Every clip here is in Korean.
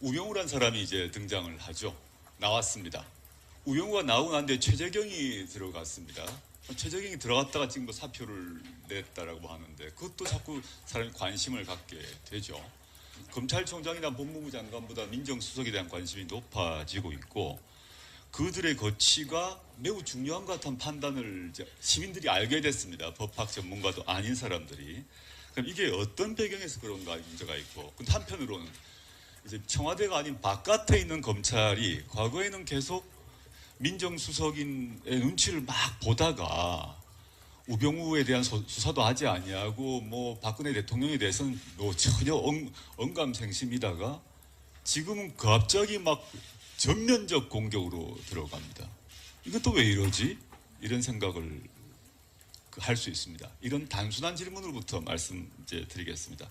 우병우란 사람이 이제 등장을 하죠. 나왔습니다. 우병우가 나오고 난 뒤에 최재경이 들어갔습니다. 최재경이 들어갔다가 지금 뭐 사표를 냈다라고 하는데 그것도 자꾸 사람이 관심을 갖게 되죠. 검찰총장이나 법무부 장관보다 민정수석에 대한 관심이 높아지고 있고 그들의 거취가 매우 중요한 것 같은 판단을 이제 시민들이 알게 됐습니다. 법학 전문가도 아닌 사람들이. 그럼 이게 어떤 배경에서 그런가 문제가 있고, 근데 한편으로는 이제 청와대가 아닌 바깥에 있는 검찰이 과거에는 계속 민정수석인의 눈치를 막 보다가 우병우에 대한 수사도 하지 아니하고 뭐 박근혜 대통령에 대해서는 뭐 전혀 언감생심이다가 지금은 갑자기 막 전면적 공격으로 들어갑니다. 이것도 왜 이러지? 이런 생각을 할 수 있습니다. 이런 단순한 질문으로부터 말씀 이제 드리겠습니다.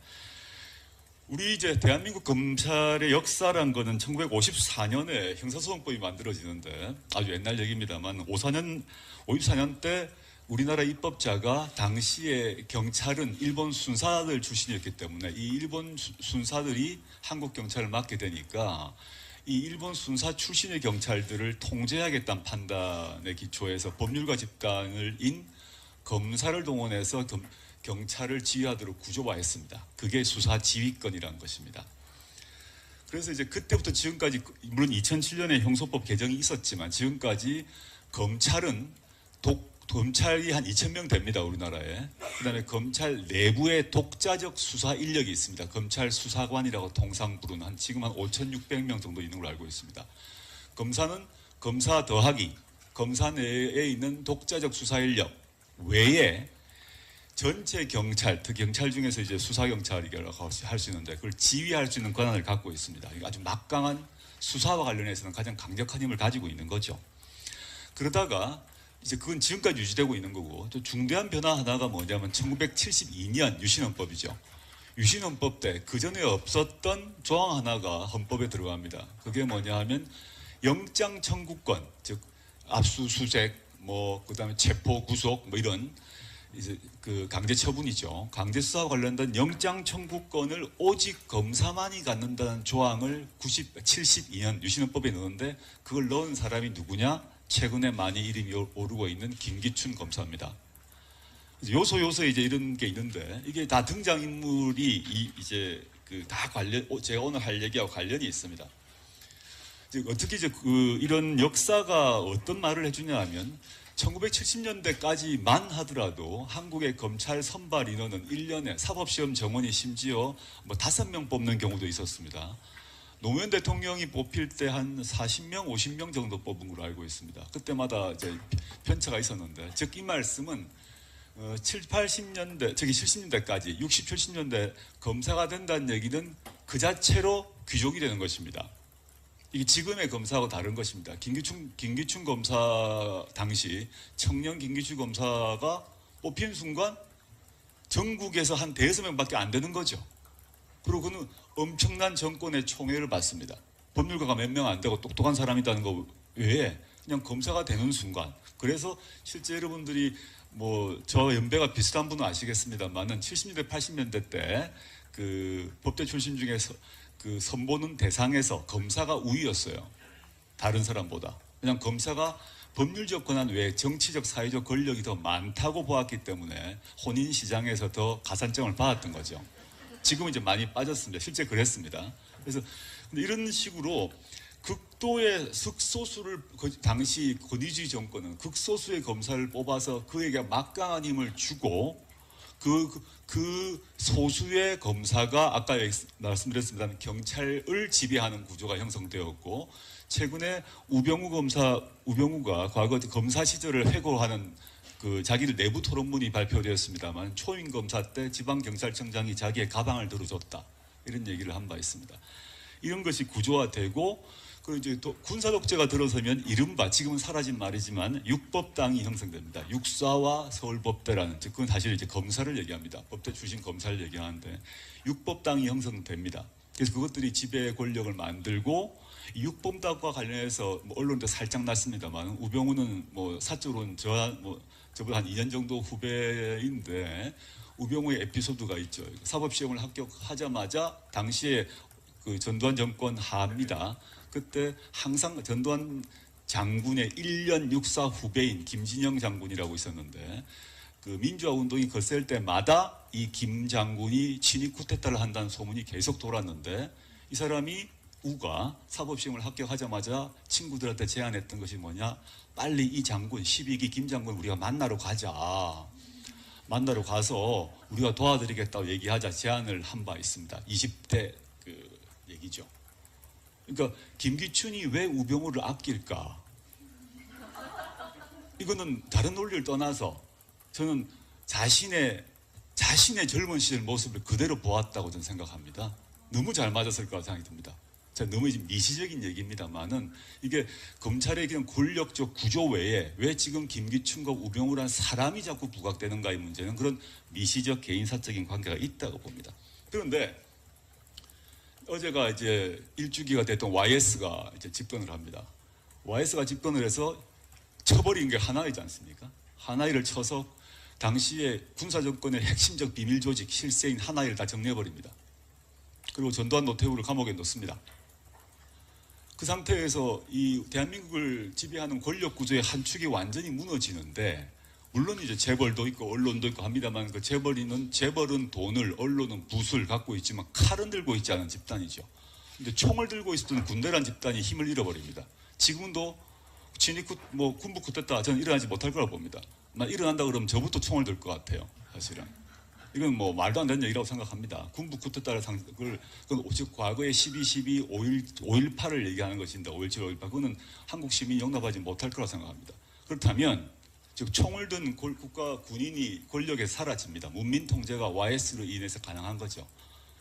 우리 이제 대한민국 검찰의 역사란 거는 1954년에 형사소송법이 만들어지는데 아주 옛날 얘기입니다만 54년 때 우리나라 입법자가 당시에 경찰은 일본 순사들 출신이었기 때문에 이 일본 순사들이 한국 경찰을 맡게 되니까 이 일본 순사 출신의 경찰들을 통제하겠다는 판단에 기초해서 법률가 집단을 인 검사를 동원해서 경찰을 지휘하도록 구조화했습니다. 그게 수사 지휘권이라는 것입니다. 그래서 이제 그때부터 지금까지 물론 2007년에 형소법 개정이 있었지만 지금까지 검찰이 한 2,000명 됩니다. 우리나라에. 그다음에 검찰 내부에 독자적 수사 인력이 있습니다. 검찰 수사관이라고 통상 부르는 지금 한 5,600명 정도 있는 걸로 알고 있습니다. 검사는 검사 더하기 검사 내에 있는 독자적 수사 인력 외에 전체 경찰, 특히 경찰 중에서 이제 수사경찰이라고 할 수 있는데 그걸 지휘할 수 있는 권한을 갖고 있습니다. 아주 막강한 수사와 관련해서는 가장 강력한 힘을 가지고 있는 거죠. 그러다가 이제 그건 지금까지 유지되고 있는 거고 또 중대한 변화 하나가 뭐냐면 1972년 유신헌법이죠. 유신헌법 때 그전에 없었던 조항 하나가 헌법에 들어갑니다. 그게 뭐냐 하면 영장 청구권, 즉 압수수색, 뭐 그다음에 체포 구속 뭐 이런 이제 그 강제 처분이죠. 강제 수사와 관련된 영장 청구권을 오직 검사만이 갖는다는 조항을 72년 유신헌법에 넣었는데 그걸 넣은 사람이 누구냐? 최근에 많이 이름이 오르고 있는 김기춘 검사입니다. 요소요소에 이제 이런 게 있는데 이게 다 등장인물이 이제 그 다 제가 오늘 할 얘기하고 관련이 있습니다. 어떻게 이제 이런 역사가 어떤 말을 해주냐 하면 1970년대까지만 하더라도 한국의 검찰 선발 인원은 1년에 사법시험 정원이 심지어 뭐 5명 뽑는 경우도 있었습니다. 노무현 대통령이 뽑힐 때 한 40명, 50명 정도 뽑은 걸로 알고 있습니다. 그때마다 이제 편차가 있었는데, 즉 이 말씀은 70년대까지 60, 70년대 검사가 된다는 얘기는 그 자체로 귀족이 되는 것입니다. 이게 지금의 검사하고 다른 것입니다. 김기춘 검사 당시 청년 김기춘 검사가 뽑힌 순간 전국에서 한 5명밖에 안 되는 거죠. 그리고 그는 엄청난 정권의 총애를 받습니다. 법률가가 몇 명 안 되고 똑똑한 사람이라는 거 외에 그냥 검사가 되는 순간. 그래서 실제 여러분들이 뭐 저 연배가 비슷한 분은 아시겠습니다만은 70년대 80년대 때 그 법대 출신 중에서 그 선보는 대상에서 검사가 우위였어요. 다른 사람보다. 그냥 검사가 법률적 권한 외에 정치적 사회적 권력이 더 많다고 보았기 때문에 혼인 시장에서 더 가산점을 받았던 거죠. 지금은 이제 많이 빠졌습니다. 실제 그랬습니다. 그래서 이런 식으로 극도의 극소수를 당시 권위주의 정권은 극소수의 검사를 뽑아서 그에게 막강한 힘을 주고 그 소수의 검사가 아까 말씀드렸습니다만 경찰을 지배하는 구조가 형성되었고 최근에 우병우가 과거 검사 시절을 회고하는 그 자기들 내부 토론문이 발표되었습니다만 초임 검사 때 지방경찰청장이 자기의 가방을 들어줬다 이런 얘기를 한 바 있습니다. 이런 것이 구조화되고 그 이제 군사 독재가 들어서면 이른바 지금은 사라진 말이지만 육법당이 형성됩니다. 육사와 서울법대라는 즉 그건 사실 이제 검사를 얘기합니다. 법대 출신 검사를 얘기하는데 육법당이 형성됩니다. 그래서 그것들이 지배 권력을 만들고 육법당과 관련해서 뭐 언론도 살짝 났습니다만 우병우는 뭐 사적으로는 저보다 한 2년 정도 후배인데 우병우의 에피소드가 있죠. 사법시험을 합격하자마자 당시에 그 전두환 정권 하입니다. 그때 항상 전두환 장군의 1년 육사 후배인 김진영 장군이라고 있었는데 그 민주화 운동이 거셀 때마다 이 김 장군이 친위 쿠데타를 한다는 소문이 계속 돌았는데 이 사람이 우가 사법시험을 합격하자마자 친구들한테 제안했던 것이 뭐냐, 빨리 이 장군 12기 김 장군 우리가 만나러 가자, 만나러 가서 우리가 도와드리겠다고 얘기하자 제안을 한 바 있습니다. 20대 그 얘기죠. 그러니까 김기춘이 왜 우병우를 아낄까? 이거는 다른 논리를 떠나서 저는 자신의 젊은 시절 모습을 그대로 보았다고 저는 생각합니다. 너무 잘 맞았을 거라고 생각이 듭니다. 너무 미시적인 얘기입니다만은 이게 검찰의 그냥 권력적 구조 외에 왜 지금 김기춘과 우병우란 사람이 자꾸 부각되는가의 문제는 그런 미시적 개인사적인 관계가 있다고 봅니다. 그런데 어제가 이제 일주기가 됐던 YS가 이제 집권을 합니다. YS가 집권을 해서 쳐버린 게 하나이지 않습니까? 하나이를 쳐서 당시에 군사정권의 핵심적 비밀 조직 실세인 하나이를 다 정리해버립니다. 그리고 전두환 노태우를 감옥에 넣습니다. 그 상태에서 이 대한민국을 지배하는 권력 구조의 한 축이 완전히 무너지는데, 물론 이제 재벌도 있고 언론도 있고 합니다만 그 재벌은 돈을, 언론은 붓을 갖고 있지만 칼은 들고 있지 않은 집단이죠. 근데 총을 들고 있었던 군대란 집단이 힘을 잃어버립니다. 지금도 군부 쿠데타 저는 일어나지 못할 거라고 봅니다. 일어난다 그러면 저부터 총을 들 것 같아요. 사실은 이건 뭐 말도 안 되는 얘기라고 생각합니다. 군부 쿠데타를 즉 과거에 12.12, 5.18을 얘기하는 것인데 5.17, 5.18 그거는 한국 시민이 용납하지 못할 거라고 생각합니다. 그렇다면 즉 총을 든 국가 군인이 권력에 사라집니다. 문민 통제가 YS로 인해서 가능한 거죠.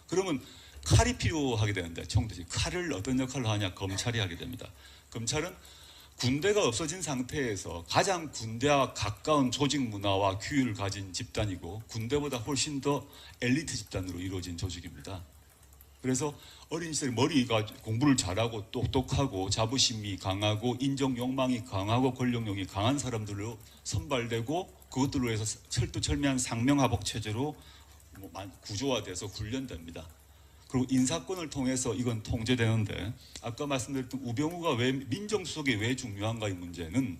그러면 칼이 필요하게 되는데 총 대신 칼을 어떤 역할을 하냐, 검찰이 하게 됩니다. 검찰은 군대가 없어진 상태에서 가장 군대와 가까운 조직 문화와 규율을 가진 집단이고 군대보다 훨씬 더 엘리트 집단으로 이루어진 조직입니다. 그래서 어린 시절에 머리가 공부를 잘하고 똑똑하고 자부심이 강하고 인정 욕망이 강하고 권력욕이 강한 사람들로 선발되고 그것들로 해서 철두철미한 상명하복 체제로 구조화돼서 훈련됩니다. 그리고 인사권을 통해서 이건 통제되는데, 아까 말씀드렸던 우병우가 왜 민정수석이 왜 중요한가의 문제는,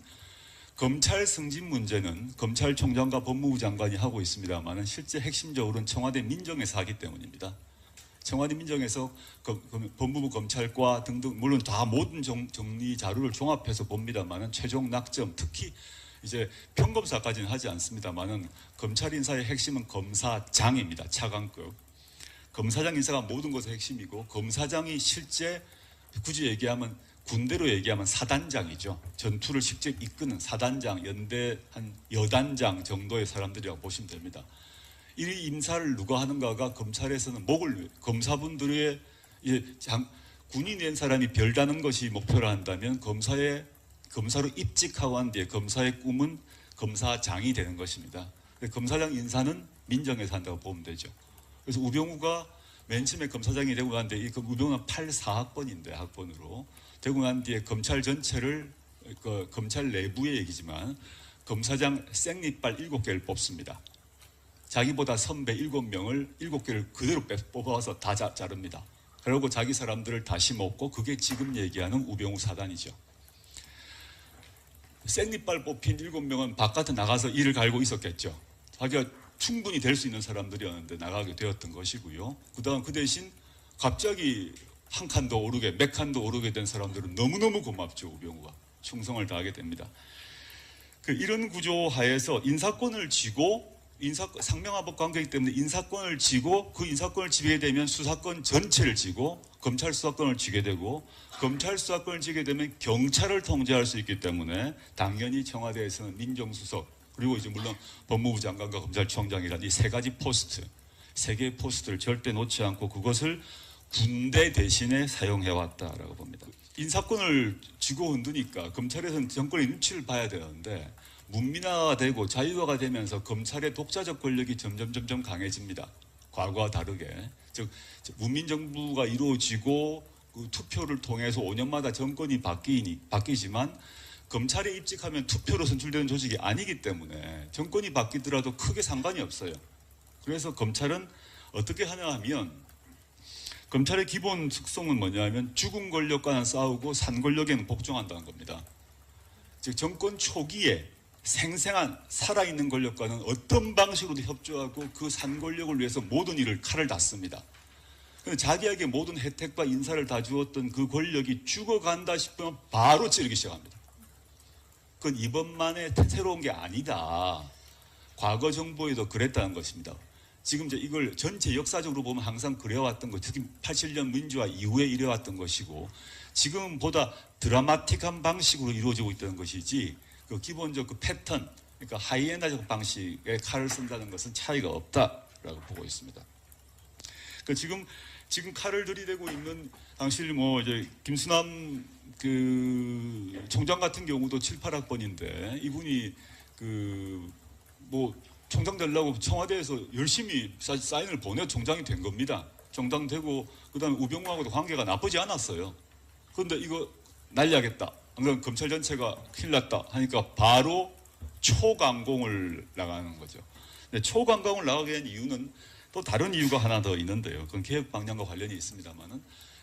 검찰 승진 문제는 검찰총장과 법무부 장관이 하고 있습니다만 실제 핵심적으로는 청와대 민정에서 하기 때문입니다. 청와대 민정에서 법무부 검찰과 등등 물론 다 모든 정리 자료를 종합해서 봅니다만 최종 낙점, 특히 이제 평검사까지는 하지 않습니다만은 검찰 인사의 핵심은 검사장입니다. 차관급. 검사장 인사가 모든 것의 핵심이고, 검사장이 실제 굳이 얘기하면 군대로 얘기하면 사단장이죠. 전투를 직접 이끄는 사단장, 연대 한 여단장 정도의 사람들이라고 보시면 됩니다. 이 임사를 누가 하는가가 검찰에서는 검사분들의 군이 낸 사람이 별다는 것이 목표로 한다면 검사로 입직하고 한 뒤에 검사의 꿈은 검사장이 되는 것입니다. 검사장 인사는 민정에서 한다고 보면 되죠. 그래서 우병우가 맨 처음에 검사장이 되고 난 뒤에 우병우는 84학번인데 학번으로 되고 난 뒤에 검찰 전체를 검찰 내부의 얘기지만 검사장 생리빨 7개를 뽑습니다. 자기보다 선배 7명을 7개를 그대로 뽑아서 다 자릅니다. 그리고 자기 사람들을 다시 먹고, 그게 지금 얘기하는 우병우 사단이죠. 생리빨 뽑힌 7명은 바깥에 나가서 일을 갈고 있었겠죠. 자기가 충분히 될 수 있는 사람들이었는데 나가게 되었던 것이고요. 그 대신 갑자기 한 칸도 오르게, 몇 칸도 오르게 된 사람들은 너무너무 고맙죠. 우병우가 충성을 다하게 됩니다. 이런 구조 하에서 인사권을 쥐고, 상명하복 관계이기 때문에 인사권을 쥐고, 그 인사권을 쥐게 되면 수사권 전체를 쥐고 검찰 수사권을 쥐게 되고, 검찰 수사권을 쥐게 되면 경찰을 통제할 수 있기 때문에 당연히 청와대에서는 민정수석, 그리고 이제 물론 법무부 장관과 검찰총장이라는 이 세 가지 포스트, 세 개의 포스트를 절대 놓지 않고 그것을 군대 대신에 사용해왔다라고 봅니다. 인사권을 쥐고 흔드니까 검찰에서는 정권의 눈치를 봐야 되는데, 문민화가 되고 자유화가 되면서 검찰의 독자적 권력이 점점 강해집니다. 과거와 다르게. 즉 문민정부가 이루어지고 그 투표를 통해서 5년마다 정권이 바뀌지만 검찰에 입직하면 투표로 선출되는 조직이 아니기 때문에 정권이 바뀌더라도 크게 상관이 없어요. 그래서 검찰은 어떻게 하냐 하면 검찰의 기본 특성은 뭐냐면 죽은 권력과는 싸우고 산 권력에는 복종한다는 겁니다. 즉 정권 초기에 생생한 살아있는 권력과는 어떤 방식으로도 협조하고 그 산 권력을 위해서 모든 일을 칼을 닫습니다. 근데 자기에게 모든 혜택과 인사를 다 주었던 그 권력이 죽어간다 싶으면 바로 찌르기 시작합니다. 그건 이번만에 새로운 게 아니다. 과거 정부에도 그랬다는 것입니다. 지금 이걸 전체 역사적으로 보면 항상 그래왔던 것, 특히 87년 민주화 이후에 이래왔던 것이고 지금보다 드라마틱한 방식으로 이루어지고 있다는 것이지 그 기본적 그 패턴, 그러니까 하이에나적 방식의 칼을 쓴다는 것은 차이가 없다라고 보고 있습니다. 그러니까 지금 칼을 들이대고 있는 당시 뭐 이제 김수남 그 총장 같은 경우도 7, 8학번인데 이분이 그 뭐 총장 되려고 청와대에서 열심히 사인을 보내 총장이 된 겁니다. 총장 되고 그다음에 우병우하고도 관계가 나쁘지 않았어요. 그런데 이거 날려야겠다. 안 그러면 검찰 전체가 큰일 났다 하니까 바로 초강공을 나가는 거죠. 근데 초강공을 나가게 된 이유는 또 다른 이유가 하나 더 있는데요. 그건 개혁 방향과 관련이 있습니다만은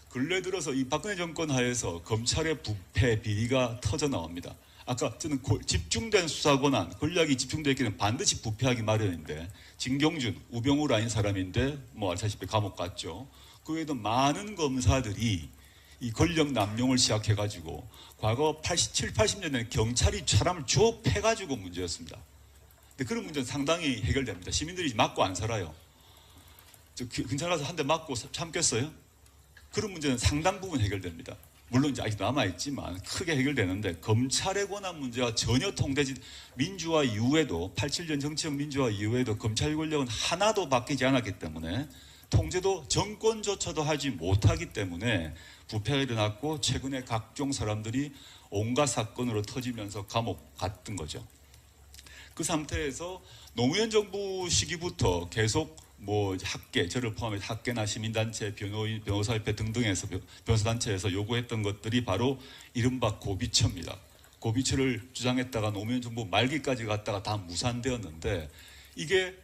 근래 들어서 이 박근혜 정권 하에서 검찰의 부패 비리가 터져 나옵니다. 아까 저는 집중된 수사 권한, 권력이 집중되어 있기는 반드시 부패하기 마련인데 진경준, 우병우 라인 사람인데 뭐 알다시피 감옥 갔죠. 그 외에도 많은 검사들이 이 권력 남용을 시작해가지고 과거 87, 80년대는 경찰이 사람을 조업해가지고 문제였습니다. 근데 그런 문제는 상당히 해결됩니다. 시민들이 맞고 안 살아요. 경찰 가서 한 대 맞고 참겠어요? 그런 문제는 상당 부분 해결됩니다. 물론 이제 아직 남아있지만 크게 해결되는데 검찰의 권한 문제와 전혀 통되지 민주화 이후에도 87년 정치적 민주화 이후에도 검찰 권력은 하나도 바뀌지 않았기 때문에 통제도 정권조차도 하지 못하기 때문에 부패가 일어났고 최근에 각종 사람들이 온갖 사건으로 터지면서 감옥 갔던 거죠. 그 상태에서 노무현 정부 시기부터 계속 뭐 학계, 저를 포함해 학계나 시민단체, 변호인, 변호사협회 등등에서 변호사단체에서 요구했던 것들이 바로 이른바 고비처입니다. 고비처를 주장했다가 노무현 정부 말기까지 갔다가 다 무산되었는데 이게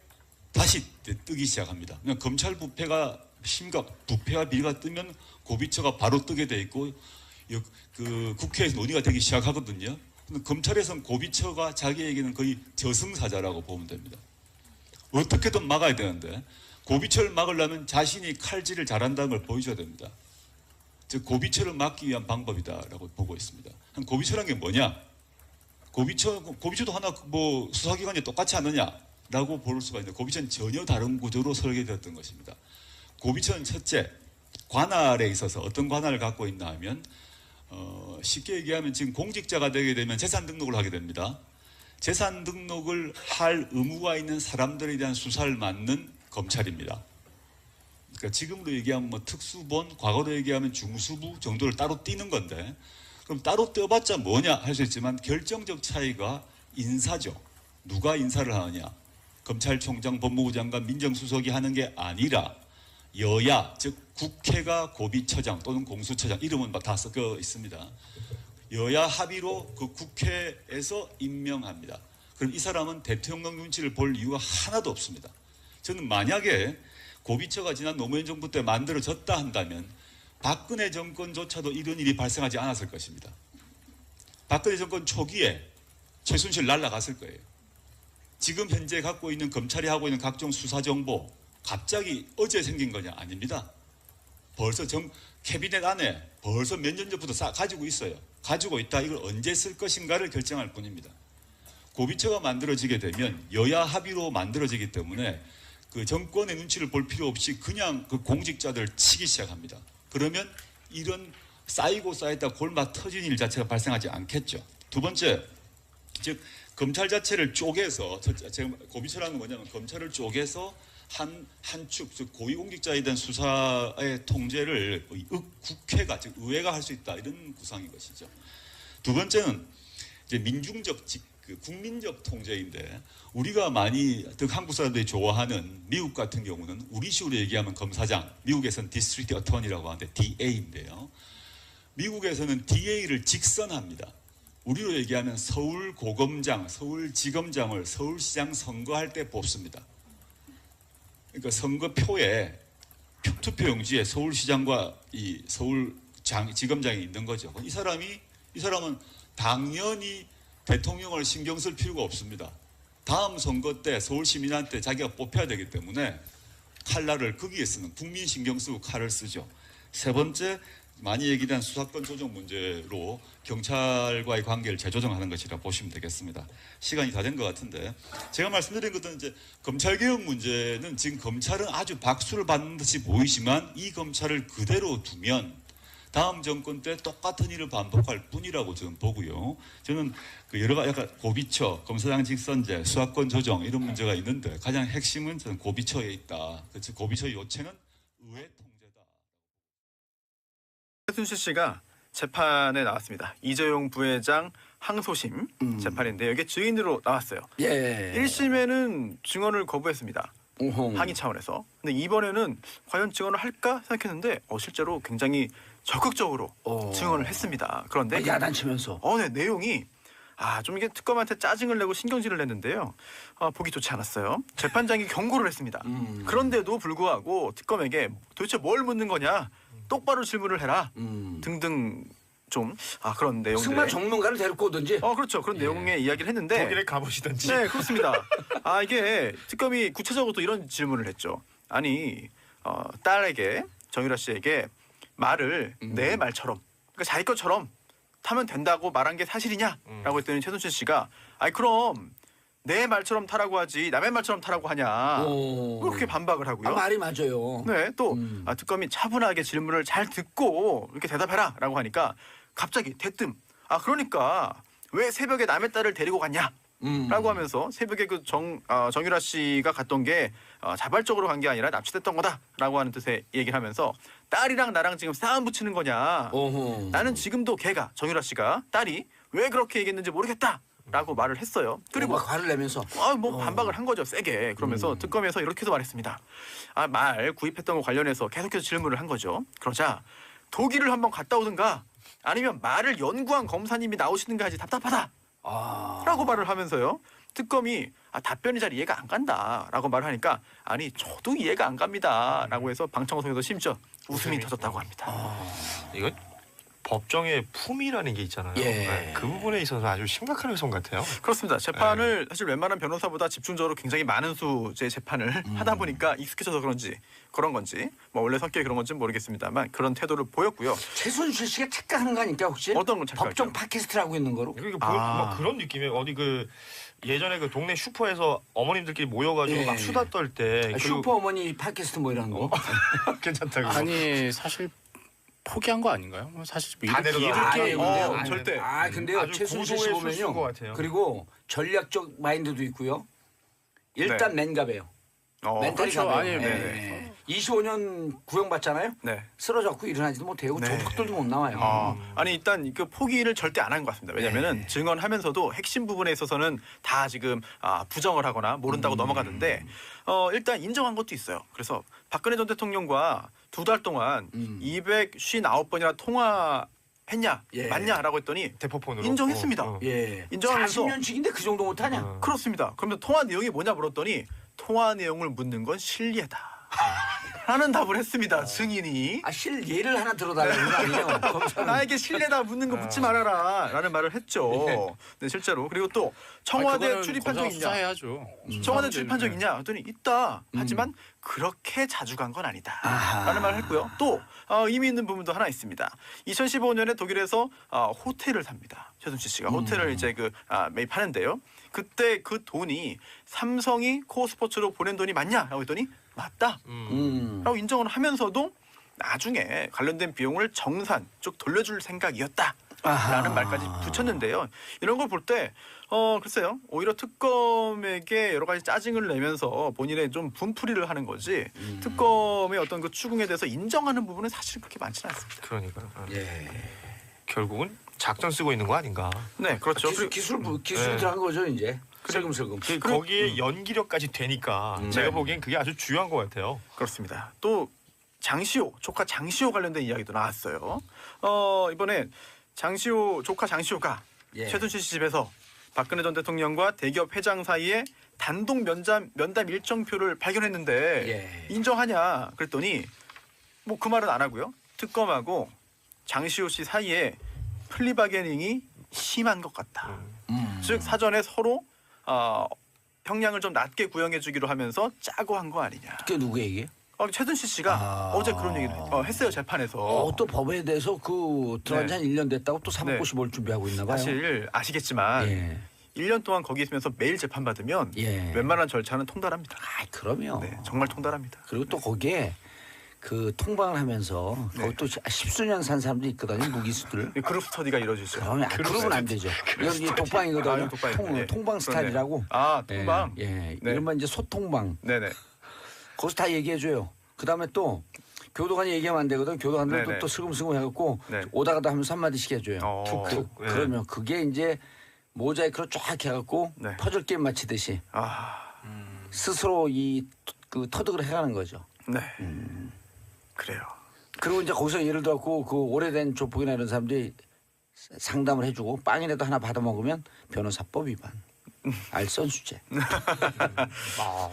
다시 뜨기 시작합니다. 그냥 검찰 부패가 부패와 비리가 뜨면 고비처가 바로 뜨게 돼 있고 그 국회에서 논의가 되기 시작하거든요. 검찰에서는 고비처가 자기에게는 거의 저승사자라고 보면 됩니다. 어떻게든 막아야 되는데 고비처를 막으려면 자신이 칼질을 잘한다는 걸 보여줘야 됩니다. 즉 고비처를 막기 위한 방법이다라고 보고 있습니다. 고비처란 게 뭐냐? 고비처도 하나 뭐 수사기관이 똑같지 않느냐라고 볼 수가 있는데 고비처는 전혀 다른 구조로 설계되었던 것입니다. 고비처는 첫째, 관할에 있어서 어떤 관할을 갖고 있나 하면 쉽게 얘기하면 지금 공직자가 되게 되면 재산 등록을 하게 됩니다. 재산 등록을 할 의무가 있는 사람들에 대한 수사를 맡는 검찰입니다. 그러니까 지금으로 얘기하면 뭐 특수본, 과거로 얘기하면 중수부 정도를 따로 띄는 건데 그럼 따로 떼어봤자 뭐냐 할 수 있지만 결정적 차이가 인사죠. 누가 인사를 하느냐. 검찰총장, 법무부 장관, 민정수석이 하는 게 아니라 여야, 즉 국회가 고비처장 또는 공수처장 이름은 다 섞여 있습니다. 여야 합의로 그 국회에서 임명합니다. 그럼 이 사람은 대통령 눈치를 볼 이유가 하나도 없습니다. 저는 만약에 고비처가 지난 노무현 정부 때 만들어졌다 한다면 박근혜 정권조차도 이런 일이 발생하지 않았을 것입니다. 박근혜 정권 초기에 최순실 날아갔을 거예요. 지금 현재 갖고 있는 검찰이 하고 있는 각종 수사 정보 갑자기 어제 생긴 거냐? 아닙니다. 벌써 캐비넷 안에 벌써 몇 년 전부터 가지고 있어요. 가지고 있다. 이걸 언제 쓸 것인가를 결정할 뿐입니다. 고비처가 만들어지게 되면 여야 합의로 만들어지기 때문에 그 정권의 눈치를 볼 필요 없이 그냥 그 공직자들 치기 시작합니다. 그러면 이런 쌓이고 쌓였다 골마 터진 일 자체가 발생하지 않겠죠. 두 번째, 즉 검찰 자체를 쪼개서 제가 고비처라는 건 뭐냐면 검찰을 쪼개서 한 축, 즉 고위공직자에 대한 수사의 통제를 국회가, 즉 의회가 할 수 있다 이런 구상인 것이죠. 두 번째는 이제 민중적, 국민적 통제인데 우리가 많이 한국 사람들이 좋아하는 미국 같은 경우는 우리식으로 얘기하면 검사장, 미국에서는 디스트릭트 어터니라고 하는데 DA인데요. 미국에서는 DA를 직선합니다. 우리로 얘기하면 서울고검장, 서울지검장을 서울시장 선거할 때 뽑습니다. 그러니까 선거표에 투표용지에 서울시장과 이 서울지검장이 있는 거죠. 이 사람은 당연히 대통령을 신경 쓸 필요가 없습니다. 다음 선거 때 서울 시민한테 자기가 뽑혀야 되기 때문에 칼날을 거기에 쓰는 국민 신경 쓰고 칼을 쓰죠. 세 번째, 많이 얘기된 수사권 조정 문제로 경찰과의 관계를 재조정하는 것이라 보시면 되겠습니다. 시간이 다 된 것 같은데 제가 말씀드린 것은 이제 검찰개혁 문제는 지금 검찰은 아주 박수를 받는 듯이 보이지만 이 검찰을 그대로 두면 다음 정권 때 똑같은 일을 반복할 뿐이라고 저는 보고요. 저는 그 여러 가지 약간 고비처, 검사장 직선제, 수사권 조정 이런 문제가 있는데 가장 핵심은 저는 고비처에 있다. 그래서 고비처 요체는 의회 통제다. 최순실 씨가 재판에 나왔습니다. 이재용 부회장 항소심 재판인데 여기에 증인으로 나왔어요. 예. 1심에는 증언을 거부했습니다. 오홍. 항의 차원에서. 근데 이번에는 과연 증언을 할까 생각했는데 실제로 굉장히 적극적으로 증언을 했습니다. 그런데 야단치면서. 네, 내용이 좀 이게 특검한테 짜증을 내고 신경질을 냈는데요. 보기 좋지 않았어요. 재판장이 경고를 했습니다. 그런데도 불구하고 특검에게 도대체 뭘 묻는 거냐? 똑바로 질문을 해라. 등등 좀 그런 내용들. 승마 전문가를 데리고 오든지. 그렇죠. 그런 내용의 이야기를 했는데 거기를 가보시든지. 네, 그렇습니다. 이게 특검이 구체적으로 또 이런 질문을 했죠. 아니 딸에게 정유라 씨에게 말을 내 말처럼 그러니까 자기 것처럼 타면 된다고 말한 게 사실이냐라고 했더니 최순실 씨가 그럼 내 말처럼 타라고 하지 남의 말처럼 타라고 하냐 그렇게 반박을 하고요. 말이 맞아요. 네, 또 특검이 차분하게 질문을 잘 듣고 이렇게 대답해라라고 하니까 갑자기 대뜸 그러니까 왜 새벽에 남의 딸을 데리고 갔냐? 라고 하면서 새벽에 그 정유라 씨가 갔던 게 자발적으로 간 게 아니라 납치됐던 거다라고 하는 뜻의 얘기를 하면서 딸이랑 나랑 지금 싸움 붙이는 거냐. 어허. 나는 지금도 걔가 정유라 씨가 딸이 왜 그렇게 얘기했는지 모르겠다라고 말을 했어요. 그리고 화를 내면서 반박을 한 거죠. 세게. 그러면서 특검에서 이렇게도 말했습니다. 말 구입했던 거 관련해서 계속해서 질문을 한 거죠. 그러자 독일을 한번 갔다 오든가 아니면 말을 연구한 검사님이 나오시든가 하지 답답하다. 라고 말을 하면서요. 특검이 답변이 잘 이해가 안 간다라고 말을 하니까 아니 저도 이해가 안 갑니다 라고 해서 방청석에서 심지어 웃음이 터졌다고 합니다. 이건 법정의 품위라는 게 있잖아요. 예. 네, 그 부분에 있어서 아주 심각한 훼손 같아요. 그렇습니다. 재판을 사실 웬만한 변호사보다 집중적으로 굉장히 많은 수의 재판을 하다 보니까 익숙해져서 그런 건지 원래 성격이 그런 건지 모르겠습니다만 그런 태도를 보였고요. 최순실 씨가 착각하는 거 아닙니까 혹시? 어떤 걸 착각하죠? 법정 팟캐스트를 하고 있는 거로? 그러니까 막 그런 느낌이에요. 어디 예전에 그 동네 슈퍼에서 어머님들끼리 모여가지고 막 수다 떨 때 슈퍼 어머니 팟캐스트 뭐 이런 거? 괜찮다고. 아니 사실 포기한 거 아닌가요? 사실 다 내려가. 내용인데요. 절대. 근데요 아주 최순실 씨 고도의 수수인 것 보면요. 같아요. 그리고 전략적 마인드도 있고요. 일단 맨갑이에요. 멘탈이 그렇죠. 가벼워요. 네. 25년 구형받잖아요. 네. 쓰러졌고 일어나지도 못해요. 네. 조폭들도 못 나와요. 아니 일단 그 포기를 절대 안 한 것 같습니다. 왜냐하면은 증언하면서도 핵심 부분에 있어서는 다 지금 부정을 하거나 모른다고 넘어가는데 일단 인정한 것도 있어요. 그래서 박근혜 전 대통령과 2달 동안 259번이나 통화했냐 맞냐라고 했더니 대포폰으로 인정했습니다. 예. 인정하면서 40년씩인데 그 정도 못하냐? 그렇습니다. 그러면 통화 내용이 뭐냐 물었더니 통화 내용을 묻는 건 실례다. 라는 답을 했습니다. 증인이. 예를 하나 들어달라는 거 아니에요? 검사는. 나에게 실례다 묻는 거 묻지 말아라 라는 말을 했죠. 네, 실제로. 그리고 또 청와대 출입한 적 있냐? 수사해야죠. 청와대 출입한 적 있냐? 했더니 있다. 하지만 그렇게 자주 간 건 아니다. 라는 말을 했고요. 또 의미 있는 부분도 하나 있습니다. 2015년에 독일에서 호텔을 삽니다. 최순실 씨가 호텔을 이제 매입하는데요. 그때 그 돈이 삼성이 코어스포츠로 보낸 돈이 맞냐? 라고 했더니 맞다. 라고 인정을 하면서도 나중에 관련된 비용을 정산 쭉 돌려줄 생각이었다. 라는 말까지 붙였는데요. 이런 걸 볼 때 글쎄요. 오히려 특검에게 여러 가지 짜증을 내면서 본인의 좀 분풀이를 하는 거지 특검의 어떤 그 추궁에 대해서 인정하는 부분은 사실 그렇게 많지는 않습니다. 그러니까 예. 결국은 작전 쓰고 있는 거 아닌가. 네, 그렇죠. 기술 들어간 거죠 이제. 슬금슬금. 거기에 연기력까지 되니까 제가 보기엔 그게 아주 중요한 것 같아요. 그렇습니다. 또 장시호 조카 장시호 관련된 이야기도 나왔어요. 이번에 조카 장시호가 최순실 씨 집에서 박근혜 전 대통령과 대기업 회장 사이에 단독 면담 일정표를 발견했는데 인정하냐 그랬더니 뭐 그 말은 안 하고요. 특검하고 장시호 씨 사이에 플리바게닝이 심한 것 같다. 즉 사전에 서로 형량을 좀 낮게 구형해 주기로 하면서 짜고 한 거 아니냐. 그게 누구 얘기예요? 최순실 씨가 어제 그런 얘기를 했어요 재판에서. 또 법에 대해서 그 들어간 지 한 1년 됐다고 또 사법고시 뭘 준비하고 있나 봐요. 사실 아시겠지만 예. 1년 동안 거기 있으면서 매일 재판 받으면 예. 웬만한 절차는 통달합니다. 그럼요. 네, 정말 통달합니다. 그리고 또 거기에 그 통방을 하면서 네. 거기 또 10수년 산 사람들이 있거든요. 무기수들. 그룹 스터디가 이루어지죠. 그러면 그룹은 안 되죠. 이건 이게 독방이거든요. 이거 독방이네. 통방 스타일이라고. 통방. 예. 네. 이른바 이제 소통방. 네네. 거기서 다 얘기해줘요. 그다음에 또 교도관이 얘기하면 안 되거든. 교도관들도 네네. 또 슬금슬금 해갖고 네. 오다가다 하면서 한마디씩 해줘요. 툭툭. 예. 그러면 그게 이제 모자이크로 쫙 해갖고 네. 퍼즐 게임 마치듯이 스스로 그 터득을 해가는 거죠. 네. 그래요. 그리고 이제 거기서 예를 들어서 그 오래된 조폭이나 이런 사람들이 상담을 해주고 빵이라도 하나 받아 먹으면 변호사법 위반, 알선수재.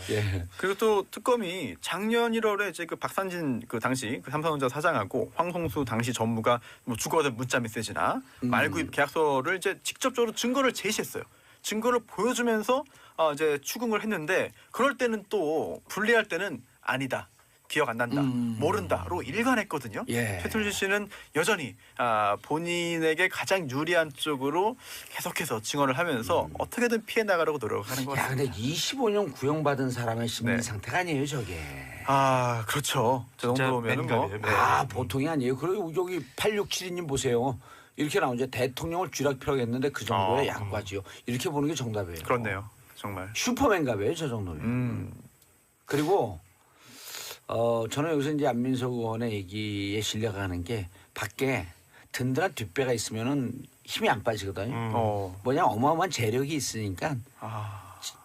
예. 그리고 또 특검이 작년 1월에 이제 그 박산진 그 당시 그 삼성전자 사장하고 황성수 당시 전무가 뭐 주고받은 문자 메시지나 말구입 계약서를 이제 직접적으로 증거를 제시했어요. 증거를 보여주면서 이제 추궁을 했는데 그럴 때는 또 분리할 때는 아니다. 기억 안 난다, 모른다로 일관했거든요. 예. 최순실 씨는 여전히 본인에게 가장 유리한 쪽으로 계속해서 증언을 하면서 어떻게든 피해 나가려고 노력하는 것 야, 같습니다. 근데 25년 구형받은 사람의 심리 네. 상태가 아니에요, 저게. 그렇죠. 저 진짜 정도면은 뭐. 맨감이에요. 보통이 아니에요. 그리고 여기 8672님 보세요. 이렇게 나오죠. 대통령을 쥐락펴락했는데 그 정도의 약과지요. 이렇게 보는 게 정답이에요. 그렇네요. 정말. 슈퍼맨갑이에요, 저 정도면. 그리고 저는 여기서 이제 안민석 의원의 얘기에 신뢰가는 게 밖에 든든한 뒷배가 있으면은 힘이 안 빠지거든요. 뭐냐 어마어마한 재력이 있으니까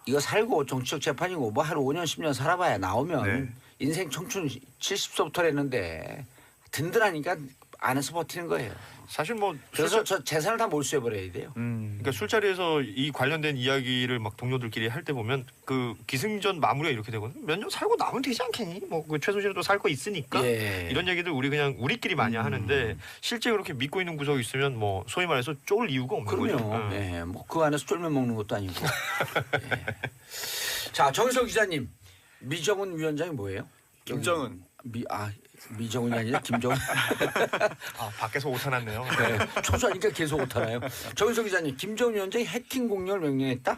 이거 살고 정치적 재판이고 뭐 한 5년 10년 살아봐야 나오면 네. 인생 청춘 70세부터 했는데 든든하니까 안에서 버티는 거예요. 사실 뭐 그래서 저 재산을 다 몰수해버려야 돼요. 그러니까 술자리에서 이 관련된 이야기를 막 동료들끼리 할 때 보면 그 기승전 마무리가 이렇게 되거든. 몇 년 살고 나면 되지 않겠니? 뭐 그 최순실도 살 거 있으니까 예. 이런 얘기들 우리 그냥 우리끼리 많이 하는데 실제 그렇게 믿고 있는 구석이 있으면 뭐 소위 말해서 쫄 이유가 없는 거죠. 그럼요. 예, 뭐 그 안에서 쫄면 먹는 것도 아니고. 예. 자, 정석 기자님, 미정은 위원장이 뭐예요? 김정은. 미정은이 아니라 김정은. 밖에서 오타났네요. 네, 초조하니까 계속 오타나요. 정석 기자님, 김정은 위원장이 해킹 공격을 명령했다?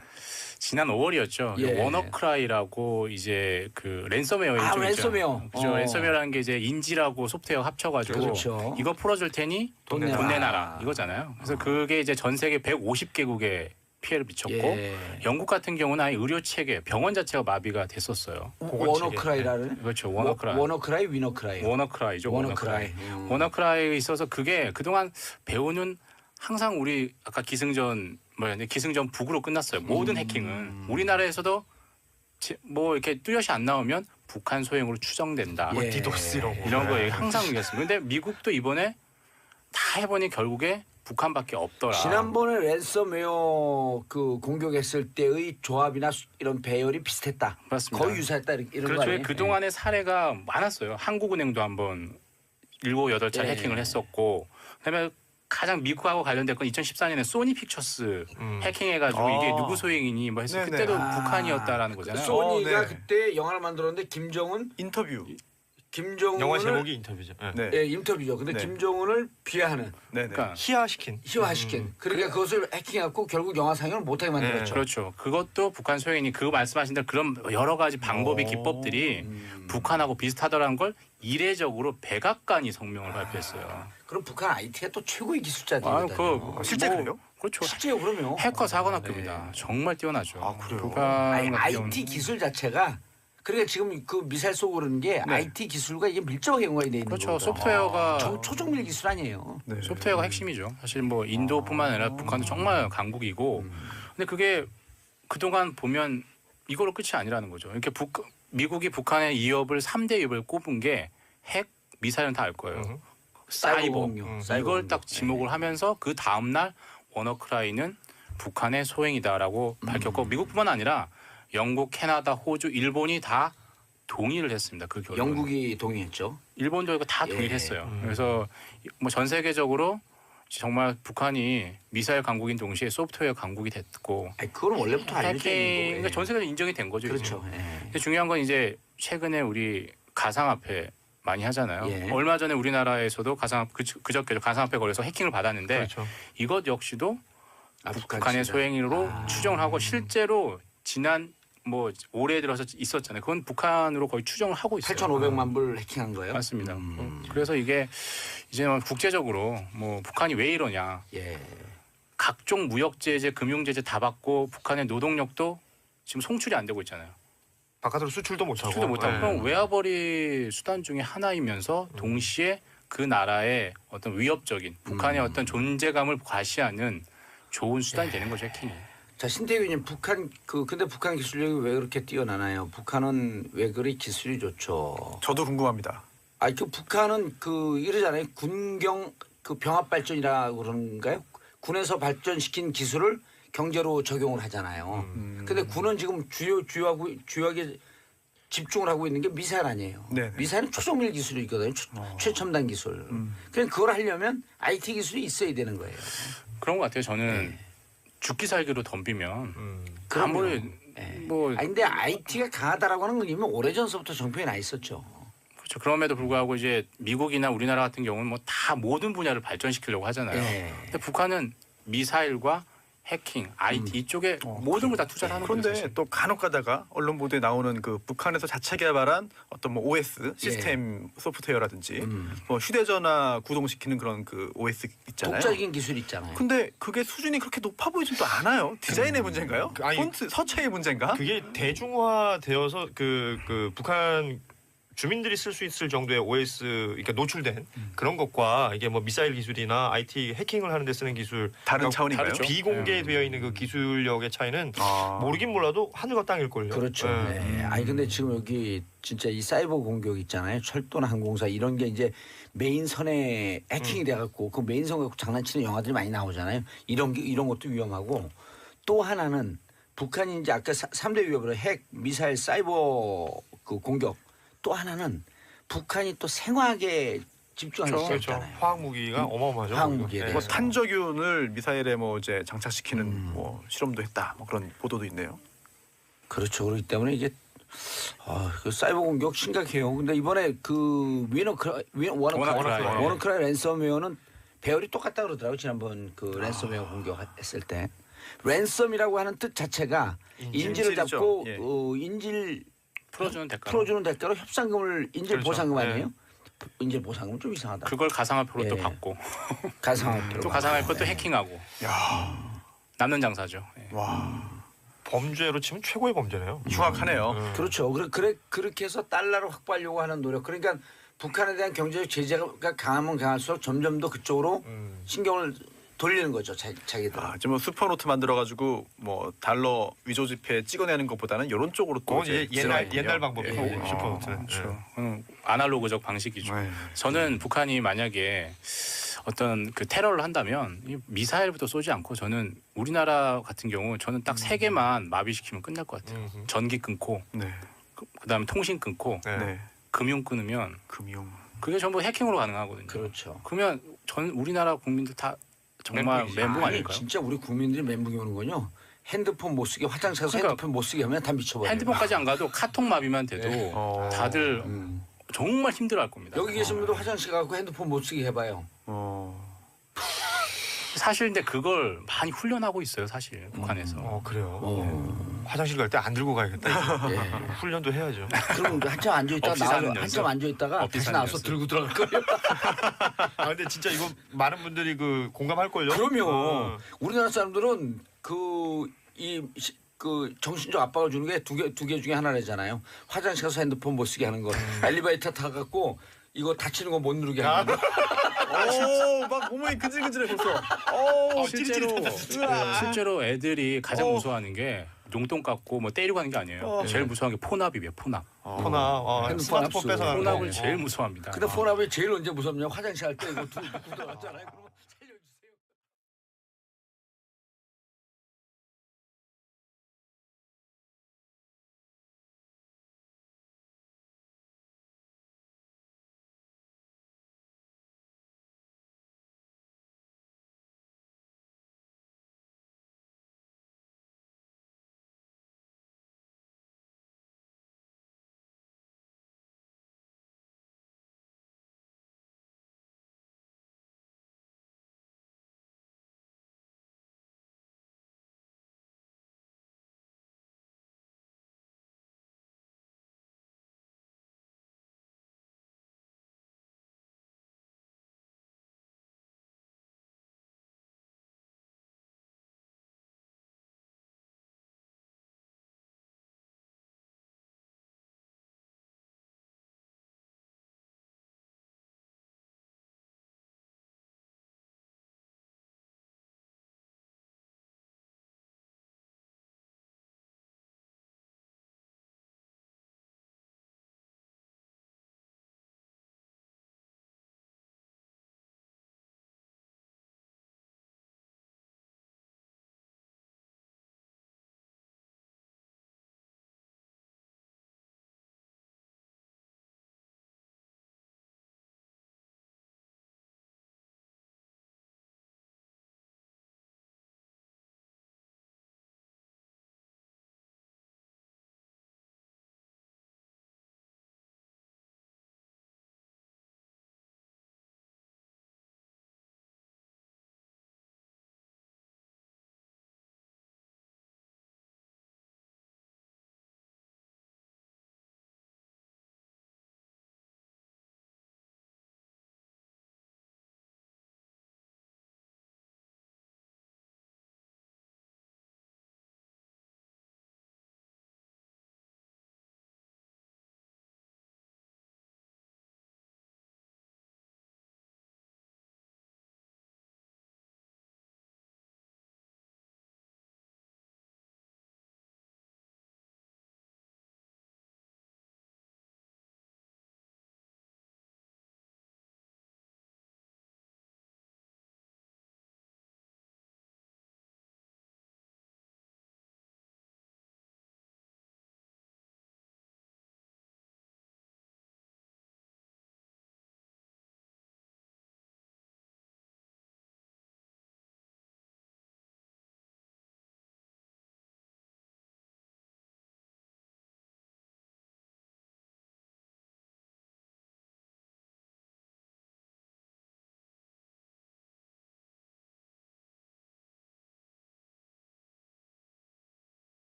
지난 5월이었죠. 예. 워너크라이라고 이제 그 랜섬웨어 일종 있죠. 랜섬웨어. 그죠. 랜섬웨어라는 게 이제 인지라고 소프트웨어 합쳐가지고 그렇죠. 이거 풀어줄 테니 돈 돈 내놔라. 내놔라 이거잖아요. 그래서 그게 이제 전 세계 150개국에 피해를 미쳤고 예. 영국 같은 경우는 아예 의료 체계, 병원 자체가 마비가 됐었어요. 워너크라이라는? 그렇죠. 워너크라이. 워너크라이, 위너크라이. 워너크라이죠. 워너크라이. 워너크라이에 있어서 그게 그동안 배우는 항상 우리 아까 기승전 기승전 북으로 끝났어요. 모든 해킹은 우리나라에서도 뭐 이렇게 뚜렷이 안 나오면 북한 소행으로 추정된다. 예. 디도스 이런 거 항상 얘기했습니다. 근데 미국도 이번에 다 해보니 결국에 북한밖에 없더라. 지난번에 랜섬웨어 그 공격했을 때의 조합이나 이런 배열이 비슷했다. 맞습니다. 거의 유사했다 이런 거 그렇죠. 아니에요? 그동안의 사례가 많았어요. 한국은행도 한번 7, 8차례 예. 해킹을 했었고 그다음에 가장 미국하고 관련된 건 2014년에 소니 픽처스 해킹해가지고 이게 누구 소행이니 뭐 했을 때 네네. 그때도 북한이었다라는 거잖아요. 소니가 네. 그때 영화를 만들었는데 인터뷰. 김정은을 영화 제목이 인터뷰죠. 네. 예, 인터뷰죠. 근데 네. 김정은을 비하하는 네네. 그러니까 희화시킨. 희화시킨. 그러니까 그것을 해킹해갖고 결국 영화 상영을 못하게 만들었죠. 그렇죠. 그것도 북한 소행이니 그거 말씀하신 대로 그런 여러 가지 방법이 기법들이 북한하고 비슷하더라는 걸 이례적으로 백악관이 성명을 발표했어요. 그럼 북한 IT가 또 최고의 아, 기술자들이거든요. 실제 그래요? 그렇죠. 실제요, 그러면. 해커 사관학급이다. 정말 뛰어나죠. 그래요? 북한 아니, 같은 경우는 IT 기술 자체가 그러니까 지금 그 미사일 쏘고 그러는 게 IT 기술과 이게 밀접하게 연관이 돼 있는 그렇죠. 거죠. 소프트웨어가 초정밀 기술 아니에요. 네. 소프트웨어가 핵심이죠. 사실 뭐 인도뿐만 아니라 북한도 정말 강국이고, 근데 그게 그동안 보면 이거로 끝이 아니라는 거죠. 이렇게 미국이 북한의 3대 위협을 꼽은 게 핵, 미사일은 다 알 거예요. 사이버. 이걸 딱 지목을 하면서 그 다음 날 워너크라이는 북한의 소행이다라고 밝혔고 미국뿐만 아니라 영국, 캐나다, 호주, 일본이 다 동의를 했습니다. 그 결론. 영국이 동의했죠. 일본도 이거 다 예. 동의를 했어요. 그래서 뭐 전 세계적으로 정말 북한이 미사일 강국인 동시에 소프트웨어 강국이 됐고 아니, 그건 원래부터 알려져 있는 해킹 거예요. 그러니까 전 세계적으로 인정이 된 거죠. 그렇죠. 이제. 예. 근데 중요한 건 이제 최근에 우리 가상화폐 많이 하잖아요. 예. 얼마 전에 우리나라에서도 그저께 가상화폐 걸려서 해킹을 받았는데 그렇죠. 이것 역시도 아, 북한의 진짜. 소행으로 추정을 하고 실제로 지난 뭐 올해 들어서 있었잖아요. 그건 북한으로 거의 추정을 하고 있어요. 8,500만 불 해킹한 거예요? 맞습니다. 그래서 이게 이제 국제적으로 뭐 북한이 왜 이러냐. 예. 각종 무역 제재, 금융 제재 다 받고 북한의 노동력도 지금 송출이 안 되고 있잖아요. 바깥으로 수출도 못 하고. 수도 못하고 예. 그럼 외화벌이 수단 중에 하나이면서 동시에 그 나라의 어떤 위협적인 북한의 어떤 존재감을 과시하는 좋은 수단이 되는 거죠 해킹이. 자, 신태규 의원님, 근데 북한 기술력이 왜 그렇게 뛰어나나요? 북한은 왜 그리 기술이 좋죠? 저도 궁금합니다. 아니, 북한은 이러잖아요. 군경 병합 발전이라고 그러는가요? 군에서 발전시킨 기술을 경제로 적용을 하잖아요. 근데 군은 지금 주요하게 집중을 하고 있는 게 미사일 아니에요. 네네. 미사일은 초정밀 기술이거든요. 최첨단 기술. 그냥 그걸 하려면 IT 기술이 있어야 되는 거예요. 그런 것 같아요. 저는 죽기 살기로 덤비면 그럼요. 아무리 뭐 아니, 근데 IT가 강하다라고 하는 건 이미 오래전서부터 정평이 나 있었죠. 그렇죠. 그럼에도 불구하고 이제 미국이나 우리나라 같은 경우는 뭐 다 모든 분야를 발전시키려고 하잖아요. 예. 근데 북한은 미사일과 해킹, IT 이쪽에 모든 걸 다 투자를 하는 거예요. 그런데 사실. 또 간혹 가다가 언론 보도에 나오는 그 북한에서 자체 개발한 어떤 뭐 OS 시스템 소프트웨어라든지 뭐 휴대전화 구동시키는 그런 그 OS 있잖아요. 독자적인 기술 있잖아요. 근데 그게 수준이 그렇게 높아 보이진 또 않아요. 디자인의 문제인가요? 아니, 폰트 서체의 문제인가? 그게 대중화되어서 그 북한 주민들이 쓸 수 있을 정도의 OS 그러니까 노출된 그런 것과 이게 뭐 미사일 기술이나 IT 해킹을 하는 데 쓰는 기술 다른 그러니까 차원인가요? 다르죠. 비공개되어 있는 그 기술력의 차이는 아. 모르긴 몰라도 하늘과 땅일걸요. 그렇죠. 예. 네. 아니 근데 지금 여기 진짜 이 사이버 공격 있잖아요. 철도나 항공사 이런 게 이제 메인선에 해킹이 돼갖고 그 메인선 갖고 장난치는 영화들이 많이 나오잖아요. 이런 것도 위험하고 또 하나는 북한이 이제 아까 3대 위협으로 핵, 미사일, 사이버 그 공격 또 하나는 북한이 또 생화학에 집중하기 그렇죠. 시작했잖아요. 화학 무기가 어마어마하죠. 화학 무기에 예. 대해서. 뭐 탄저균을 미사일에 뭐 이제 장착시키는 뭐 실험도 했다. 뭐 그런 보도도 있네요. 그렇죠. 그렇기 때문에 이게 그 사이버 공격 심각해요. 근데 이번에 그 워너크라이 랜섬웨어는 배열이 똑같다 그러더라고요. 지난번 그 랜섬웨어 공격했을 때 랜섬이라고 하는 뜻 자체가 인질을 인질이죠. 잡고 예. 인질 풀어주는 대가 풀어주는 대가로 협상금을 인질 그렇죠. 보상금 네. 아니에요? 인질 보상금은 좀 이상하다. 그걸 가상화폐로 또 예. 받고 가상화폐로. 또 가상화폐 또 해킹하고 남는 장사죠. 예. 와, 범죄로 치면 최고의 범죄네요. 흉악하네요. 그렇죠. 그렇게 해서 달러를 확보하려고 하는 노력. 그러니까 북한에 대한 경제적 제재가 강하면 강할수록 점점 더 그쪽으로 신경을 돌리는 거죠. 자기들. 아, 이제 뭐 슈퍼노트 만들어가지고 뭐 달러 위조 지폐 찍어내는 것보다는 이런 쪽으로 또 그건 이제 옛날 들어가는군요. 방법이고 예. 슈퍼노트는. 그렇죠. 아날로그적 방식이죠. 네. 저는 북한이 만약에 어떤 그 테러를 한다면 이 미사일부터 쏘지 않고 저는 우리나라 같은 경우 저는 딱 세 개만 마비시키면 끝날 것 같아요. 전기 끊고 네. 그다음에 통신 끊고 네. 네. 금융 끊으면 금융. 그게 전부 해킹으로 가능하거든요. 그렇죠. 그러면 전 우리나라 국민들 다 정말 멘붕이지. 멘붕 아니, 아닐까요? 진짜 우리 국민들이 멘붕이 오는 건요. 핸드폰 못 쓰게 화장실 가서 그러니까 핸드폰 못 쓰게 하면 다 미쳐버려요. 핸드폰까지 안 가도 카톡 마비만 돼도 어. 다들 정말 힘들어할 겁니다. 여기 계신 분도 화장실 가고 핸드폰 못 쓰게 해봐요. 사실 근데 그걸 많이 훈련하고 있어요, 사실 북한에서. 그래요. 화장실 갈 때 안 들고 가야겠다. 예. 훈련도 해야죠. 그럼 한참 앉아 있다가 없이 사는 나와서 연습. 한참 앉아 있다가 없이 다시 사는 나와서 연습. 들고 들어갈 거예요. 아 근데 진짜 이거 많은 분들이 그 공감할 걸요. 그럼요. 우리나라 사람들은 그 정신적 압박을 주는 게 두 개 중에 하나잖아요. 화장실 가서 핸드폰 못 쓰게 하는 거, 엘리베이터 타갖고 이거 닫히는 거 못 누르게 하는 거. 오, 막 몸이 근질근질해 벌써. 오, 실제로 애들이 가장 무서워하는 게 용돈 깎고 뭐 때리고 하는 게 아니에요. 제일 무서운 게 폰압이에요, 폰압. 폰압, 핸드폰 스마트폰 압수. 뺏어가는 폰압을 거. 제일 무서워합니다. 근데 폰압이 제일 언제 무섭냐? 화장실 할 때 이거 두고 들어갔잖아요. 그러면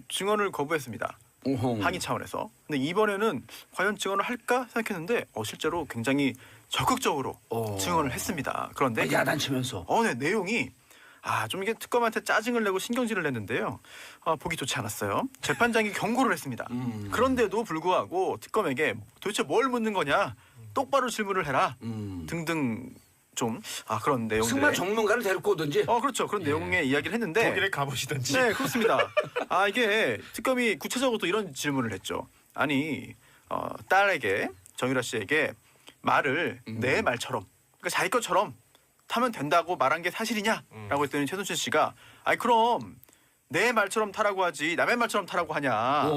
증언을 거부했습니다. 오호. 항의 차원에서. 근데 이번에는 과연 증언을 할까 생각했는데 실제로 굉장히 적극적으로 증언을 했습니다. 그런데 야단치면서. 네, 내용이 좀 이게 특검한테 짜증을 내고 신경질을 냈는데요. 보기 좋지 않았어요. 재판장이 경고를 했습니다. 그런데도 불구하고 특검에게 도대체 뭘 묻는 거냐, 똑바로 질문을 해라 등등 좀 그런 내용들. 승마 전문가를 데리고 오든지. 그렇죠. 그런 내용의 이야기를 했는데 독일에 가보시던지. 네, 그렇습니다. 이게 특검이 구체적으로 또 이런 질문을 했죠. 아니 딸에게, 정유라 씨에게 말을 내 말처럼, 그러니까 자기 것처럼 타면 된다고 말한 게 사실이냐라고 했더니 최순실 씨가 그럼 내 말처럼 타라고 하지 남의 말처럼 타라고 하냐,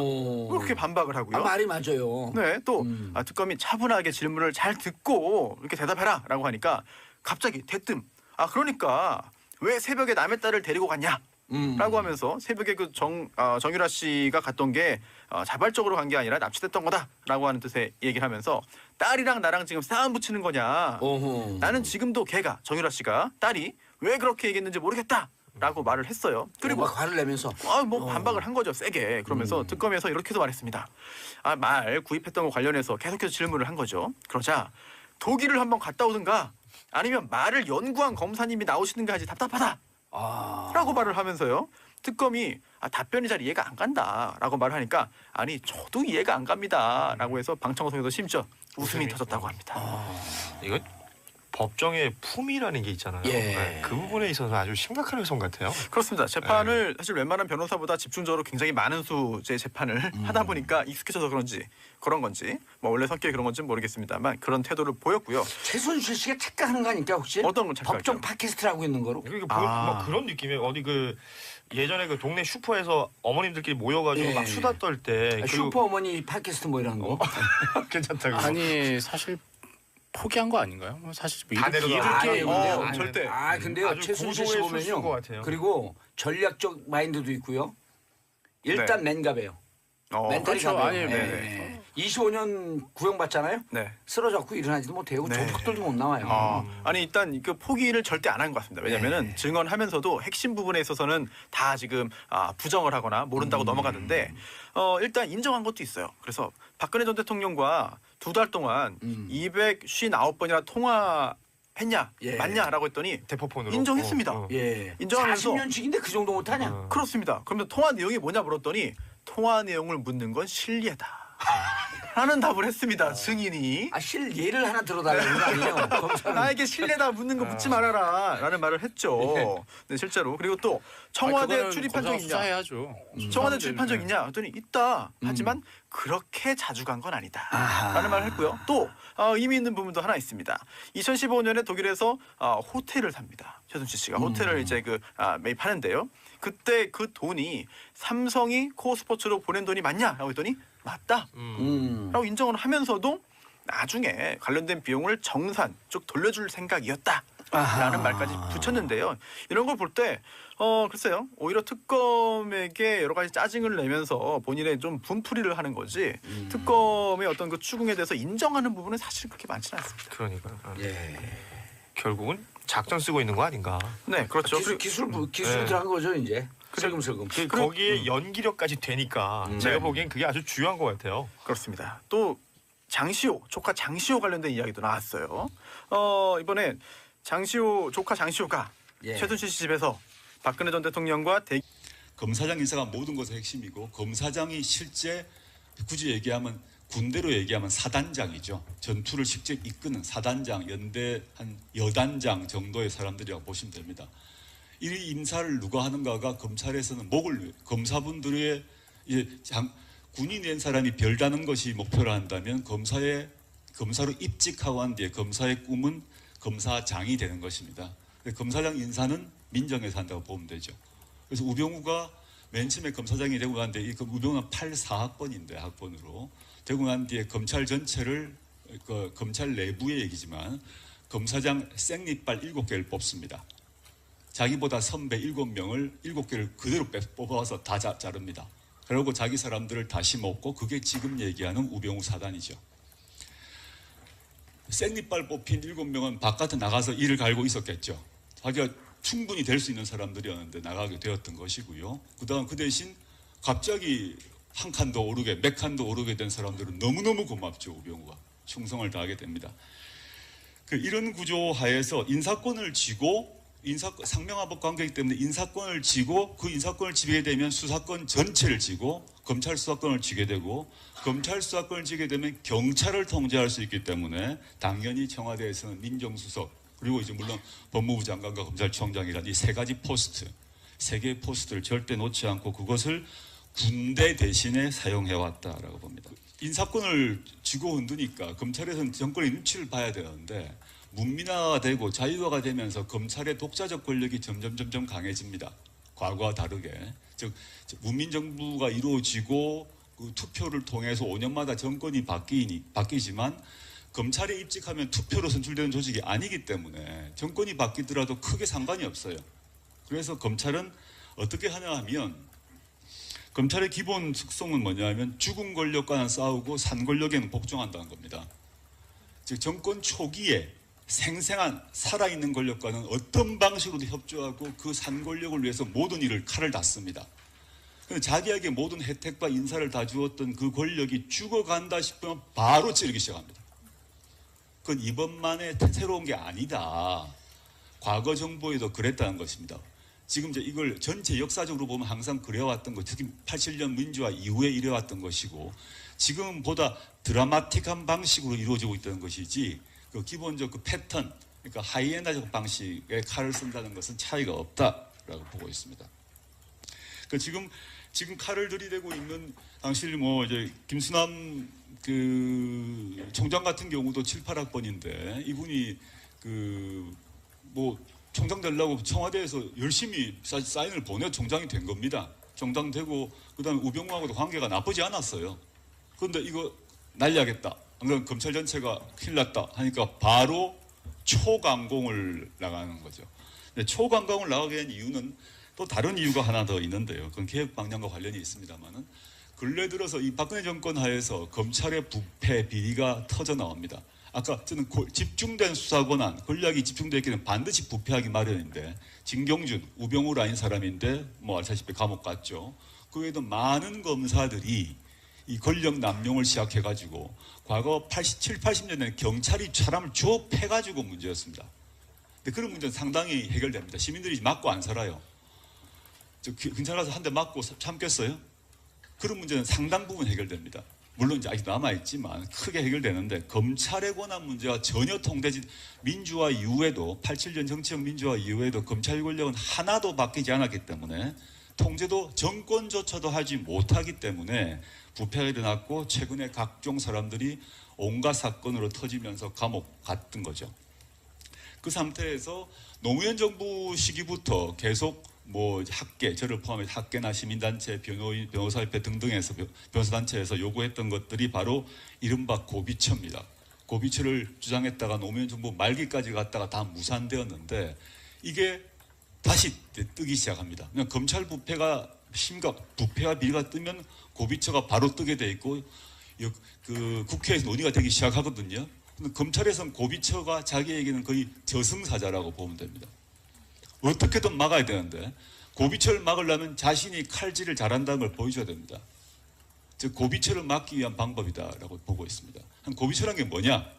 그렇게 반박을 하고요. 말이 맞아요. 네, 또 특검이 차분하게 질문을 잘 듣고 이렇게 대답해라라고 하니까 갑자기 대뜸 그러니까 왜 새벽에 남의 딸을 데리고 갔냐? 라고 하면서 새벽에 그 정유라 씨가 갔던 게 자발적으로 간 게 아니라 납치됐던 거다라고 하는 뜻의 얘기를 하면서 딸이랑 나랑 지금 싸움 붙이는 거냐. 나는 지금도 걔가, 정유라 씨가, 딸이 왜 그렇게 얘기했는지 모르겠다라고 말을 했어요. 그리고 막 화를 내면서 반박을 한 거죠, 세게. 그러면서 특검에서 이렇게도 말했습니다. 말 구입했던 거 관련해서 계속해서 질문을 한 거죠. 그러자 독일을 한번 갔다 오든가 아니면 말을 연구한 검사님이 나오시는가 하지 답답하다 라고 말을 하면서요. 특검이 답변이 잘 이해가 안 간다라고 말을 하니까 저도 이해가 안 갑니다 라고 해서 방청석에서 심지어 웃음이 터졌다고 합니다. 이거 법정의 품위라는 게 있잖아요. 예. 네, 그 부분에 있어서 아주 심각한 훼손 같아요. 그렇습니다. 재판을 사실 웬만한 변호사보다 집중적으로 굉장히 많은 수의 재판을 하다 보니까 익숙해져서 그런 건지 원래 성격이 그런 건지 모르겠습니다만 그런 태도를 보였고요. 최순실 씨가 착각하는 거 아닙니까 혹시? 어떤 걸 착각하죠? 법정 팟캐스트를 하고 있는 거로? 이게 뭐 그런 느낌이에요. 어디 예전에 그 동네 슈퍼에서 어머님들끼리 모여가지고 막 수다 떨 때 슈퍼 어머니 팟캐스트 뭐 이런 거? 괜찮다고. 사실 포기한 거 아닌가요? 사실 다 내려가. 이렇게 절대. 근데요 아주 최순실 씨 고도의 술수인 것 보면요. 같아요. 그리고 전략적 마인드도 있고요. 일단 맨갑이에요. 멘탈이 그렇죠. 가벼워요. 네. 25년 구형받잖아요. 네. 쓰러졌고 일어나지도 못해요. 네. 조폭들도 못 나와요. 일단 그 포기를 절대 안 한 것 같습니다. 왜냐하면은 증언하면서도 핵심 부분에 있어서는 다 지금 부정을 하거나 모른다고 넘어가는데 일단 인정한 것도 있어요. 그래서 박근혜 전 대통령과 2달 동안 259번이나 통화했냐, 맞냐라고 했더니 대포폰으로 인정했습니다. 인정하면서 40년씩인데 그 정도 못하냐? 그렇습니다. 그러면 통화 내용이 뭐냐 물었더니 통화 내용을 묻는 건 실례다 라는 답을 했습니다. 증인이. 예를 하나 들어달라는 거 아니에요? 검사는. 나에게 실례다 묻는 거 묻지 말아라 라는 말을 했죠. 네, 실제로. 그리고 또 청와대 출입한 적 있냐? 수사해야죠. 청와대 출입한 적 있냐? 했더니 있다. 하지만 그렇게 자주 간 건 아니다 라는 말을 했고요. 또 의미 있는 부분도 하나 있습니다. 2015년에 독일에서 호텔을 삽니다. 최순실 씨가 호텔을 이제 매입하는데요. 그때 그 돈이 삼성이 코스포츠로 보낸 돈이 맞냐? 라고 했더니 맞다 라고 인정을 하면서도 나중에 관련된 비용을 정산 쭉 돌려줄 생각이었다 라는 말까지 붙였는데요. 이런 걸 볼 때 글쎄요, 오히려 특검에게 여러 가지 짜증을 내면서 본인의 좀 분풀이를 하는 거지 특검의 어떤 그 추궁에 대해서 인정하는 부분은 사실 그렇게 많지는 않습니다. 그러니까 결국은 작전 쓰고 있는 거 아닌가. 네, 그렇죠. 기술이 들어간 거죠 이제. 슬금슬금. 거기에 연기력까지 되니까 제가 보기엔 그게 아주 중요한 것 같아요. 그렇습니다. 또 조카 장시호 관련된 이야기도 나왔어요. 이번에 조카 장시호가 최순실 씨 집에서 박근혜 전 대통령과 검사장 인사가 모든 것의 핵심이고 검사장이 실제 굳이 얘기하면 군대로 얘기하면 사단장이죠. 전투를 직접 이끄는 사단장, 연대 한 여단장 정도의 사람들이라고 보시면 됩니다. 이 인사를 누가 하는가가 검찰에서는 검사분들의 군이 낸 사람이 별다는 것이 목표로 한다면 검사로 입직하고 한 뒤에 검사의 꿈은 검사장이 되는 것입니다. 검사장 인사는 민정에서 한다고 보면 되죠. 그래서 우병우가 맨 처음에 검사장이 되고 난 뒤에 우병우는 84학번인데 학번으로 되고 난 뒤에 검찰 전체를 검찰 내부의 얘기지만 검사장 생리빨 7개를 뽑습니다. 자기보다 선배 7명을 7개를 그대로 뽑아서 다 자릅니다. 그리고 자기 사람들을 다시 먹고 그게 지금 얘기하는 우병우 사단이죠. 생리빨 뽑힌 7명은 바깥에 나가서 일을 갈고 있었겠죠. 자기가 충분히 될 수 있는 사람들이었는데 나가게 되었던 것이고요. 그다음 그 대신 갑자기 한 칸도 오르게 몇 칸도 오르게 된 사람들은 너무너무 고맙죠. 우병우가 충성을 다하게 됩니다. 이런 구조 하에서 인사권을 쥐고 상명하복 관계이기 때문에 인사권을 쥐고 그 인사권을 쥐게 되면 수사권 전체를 쥐고 검찰 수사권을 쥐게 되고 검찰 수사권을 쥐게 되면 경찰을 통제할 수 있기 때문에 당연히 청와대에서는 민정수석 그리고 이제 물론 법무부 장관과 검찰총장이라는 이 세 가지 포스트, 세 개의 포스트를 절대 놓지 않고 그것을 군대 대신에 사용해왔다라고 봅니다. 인사권을 쥐고 흔드니까 검찰에서는 정권의 눈치를 봐야 되는데 문민화가 되고 자유화가 되면서 검찰의 독자적 권력이 점점 강해집니다. 과거와 다르게. 즉 문민정부가 이루어지고 그 투표를 통해서 5년마다 정권이 바뀌지만 검찰에 입직하면 투표로 선출되는 조직이 아니기 때문에 정권이 바뀌더라도 크게 상관이 없어요. 그래서 검찰은 어떻게 하냐 하면 검찰의 기본 특성은 뭐냐 하면 죽은 권력과는 싸우고 산 권력에는 복종한다는 겁니다. 즉 정권 초기에 생생한 살아있는 권력과는 어떤 방식으로도 협조하고 그 산 권력을 위해서 모든 일을 칼을 닫습니다. 자기에게 모든 혜택과 인사를 다 주었던 그 권력이 죽어간다 싶으면 바로 찌르기 시작합니다. 그건 이번만에 새로운 게 아니다. 과거 정부에도 그랬다는 것입니다. 지금 이제 이걸 전체 역사적으로 보면 항상 그래왔던 것, 특히 87년 민주화 이후에 이래왔던 것이고 지금보다 드라마틱한 방식으로 이루어지고 있다는 것이지 그 기본적 그 패턴, 그러니까 하이에나적 방식의 칼을 쓴다는 것은 차이가 없다라고 보고 있습니다. 지금 칼을 들이대고 있는 당시 뭐 이제 김수남 그 총장 같은 경우도 7, 8학번인데 이분이 그 뭐 총장 되려고 청와대에서 열심히 사인을 보내 총장이 된 겁니다. 총장 되고 그다음에 우병우하고도 관계가 나쁘지 않았어요. 그런데 이거 날려야겠다. 그럼 검찰 전체가 큰일 났다 하니까 바로 초강공을 나가는 거죠. 초강공을 나가게 된 이유는 또 다른 이유가 하나 더 있는데요. 그건 개혁 방향과 관련이 있습니다만은 근래 들어서 이 박근혜 정권 하에서 검찰의 부패 비리가 터져 나옵니다. 아까 저는 집중된 수사 권한, 권력이 집중되어 있기 때문에 반드시 부패하기 마련인데 진경준, 우병우 라인 사람인데 뭐 알다시피 감옥 갔죠. 그 외에도 많은 검사들이 이 권력 남용을 시작해가지고 과거 87, 80년대는 경찰이 사람을 조업해가지고 문제였습니다. 근데 그런 문제는 상당히 해결됩니다. 시민들이 맞고 안 살아요. 경찰 가서 한 대 맞고 참겠어요? 그런 문제는 상당 부분 해결됩니다. 물론 이제 아직 남아있지만 크게 해결되는데 검찰의 권한 문제와 전혀 통되지 민주화 이후에도 87년 정치적 민주화 이후에도 검찰 권력은 하나도 바뀌지 않았기 때문에 통제도 정권조차도 하지 못하기 때문에 부패가 일어났고 최근에 각종 사람들이 온갖 사건으로 터지면서 감옥 갔던 거죠. 그 상태에서 노무현 정부 시기부터 계속 뭐 학계, 저를 포함해 학계나 시민단체, 변호인, 변호사협회 등등에서 변호사단체에서 요구했던 것들이 바로 이른바 고비처입니다. 고비처를 주장했다가 노무현 정부 말기까지 갔다가 다 무산되었는데 이게 다시 뜨기 시작합니다. 그냥 검찰 부패가 부패와 비리가 뜨면 고비처가 바로 뜨게 돼 있고 그 국회에서 논의가 되기 시작하거든요. 근데 검찰에서는 고비처가 자기에게는 거의 저승사자라고 보면 됩니다. 어떻게든 막아야 되는데 고비처를 막으려면 자신이 칼질을 잘한다는 걸 보여줘야 됩니다. 즉 고비처를 막기 위한 방법이다라고 보고 있습니다. 고비처란 게 뭐냐?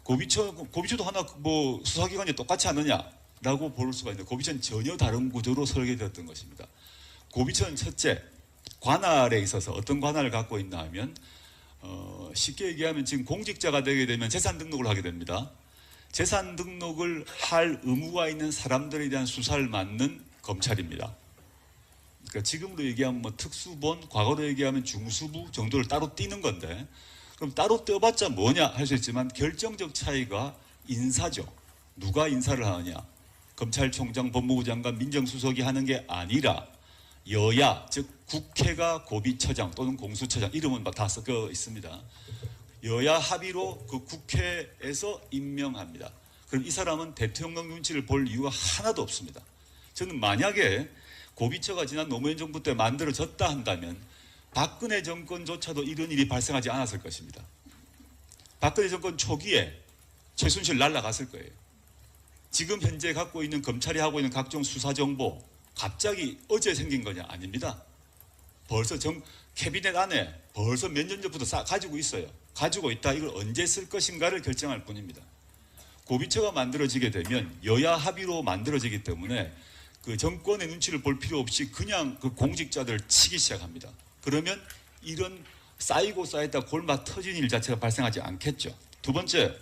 고비처도 하나 뭐 수사기관이 똑같지 않느냐라고 볼 수가 있는데 고비처는 전혀 다른 구조로 설계되었던 것입니다. 고비처는 첫째, 관할에 있어서 어떤 관할을 갖고 있나 하면 쉽게 얘기하면 지금 공직자가 되게 되면 재산 등록을 하게 됩니다. 재산 등록을 할 의무가 있는 사람들에 대한 수사를 맡는 검찰입니다. 그러니까 지금으로 얘기하면 뭐 특수본, 과거로 얘기하면 중수부 정도를 따로 띄는 건데 그럼 따로 떼어봤자 뭐냐 할 수 있지만 결정적 차이가 인사죠. 누가 인사를 하느냐. 검찰총장, 법무부 장관, 민정수석이 하는 게 아니라 여야, 즉 국회가 고비처장 또는 공수처장 이름은 다 섞여 있습니다. 여야 합의로 그 국회에서 임명합니다. 그럼 이 사람은 대통령 눈치를 볼 이유가 하나도 없습니다. 저는 만약에 고비처가 지난 노무현 정부 때 만들어졌다 한다면 박근혜 정권조차도 이런 일이 발생하지 않았을 것입니다. 박근혜 정권 초기에 최순실 날라갔을 거예요. 지금 현재 갖고 있는 검찰이 하고 있는 각종 수사 정보 갑자기 어제 생긴 거냐? 아닙니다. 벌써 캐비넷 안에 벌써 몇 년 전부터 가지고 있어요. 가지고 있다. 이걸 언제 쓸 것인가를 결정할 뿐입니다. 고비처가 만들어지게 되면 여야 합의로 만들어지기 때문에 그 정권의 눈치를 볼 필요 없이 그냥 그 공직자들 치기 시작합니다. 그러면 이런 쌓이고 쌓였다 골마 터진 일 자체가 발생하지 않겠죠. 두 번째,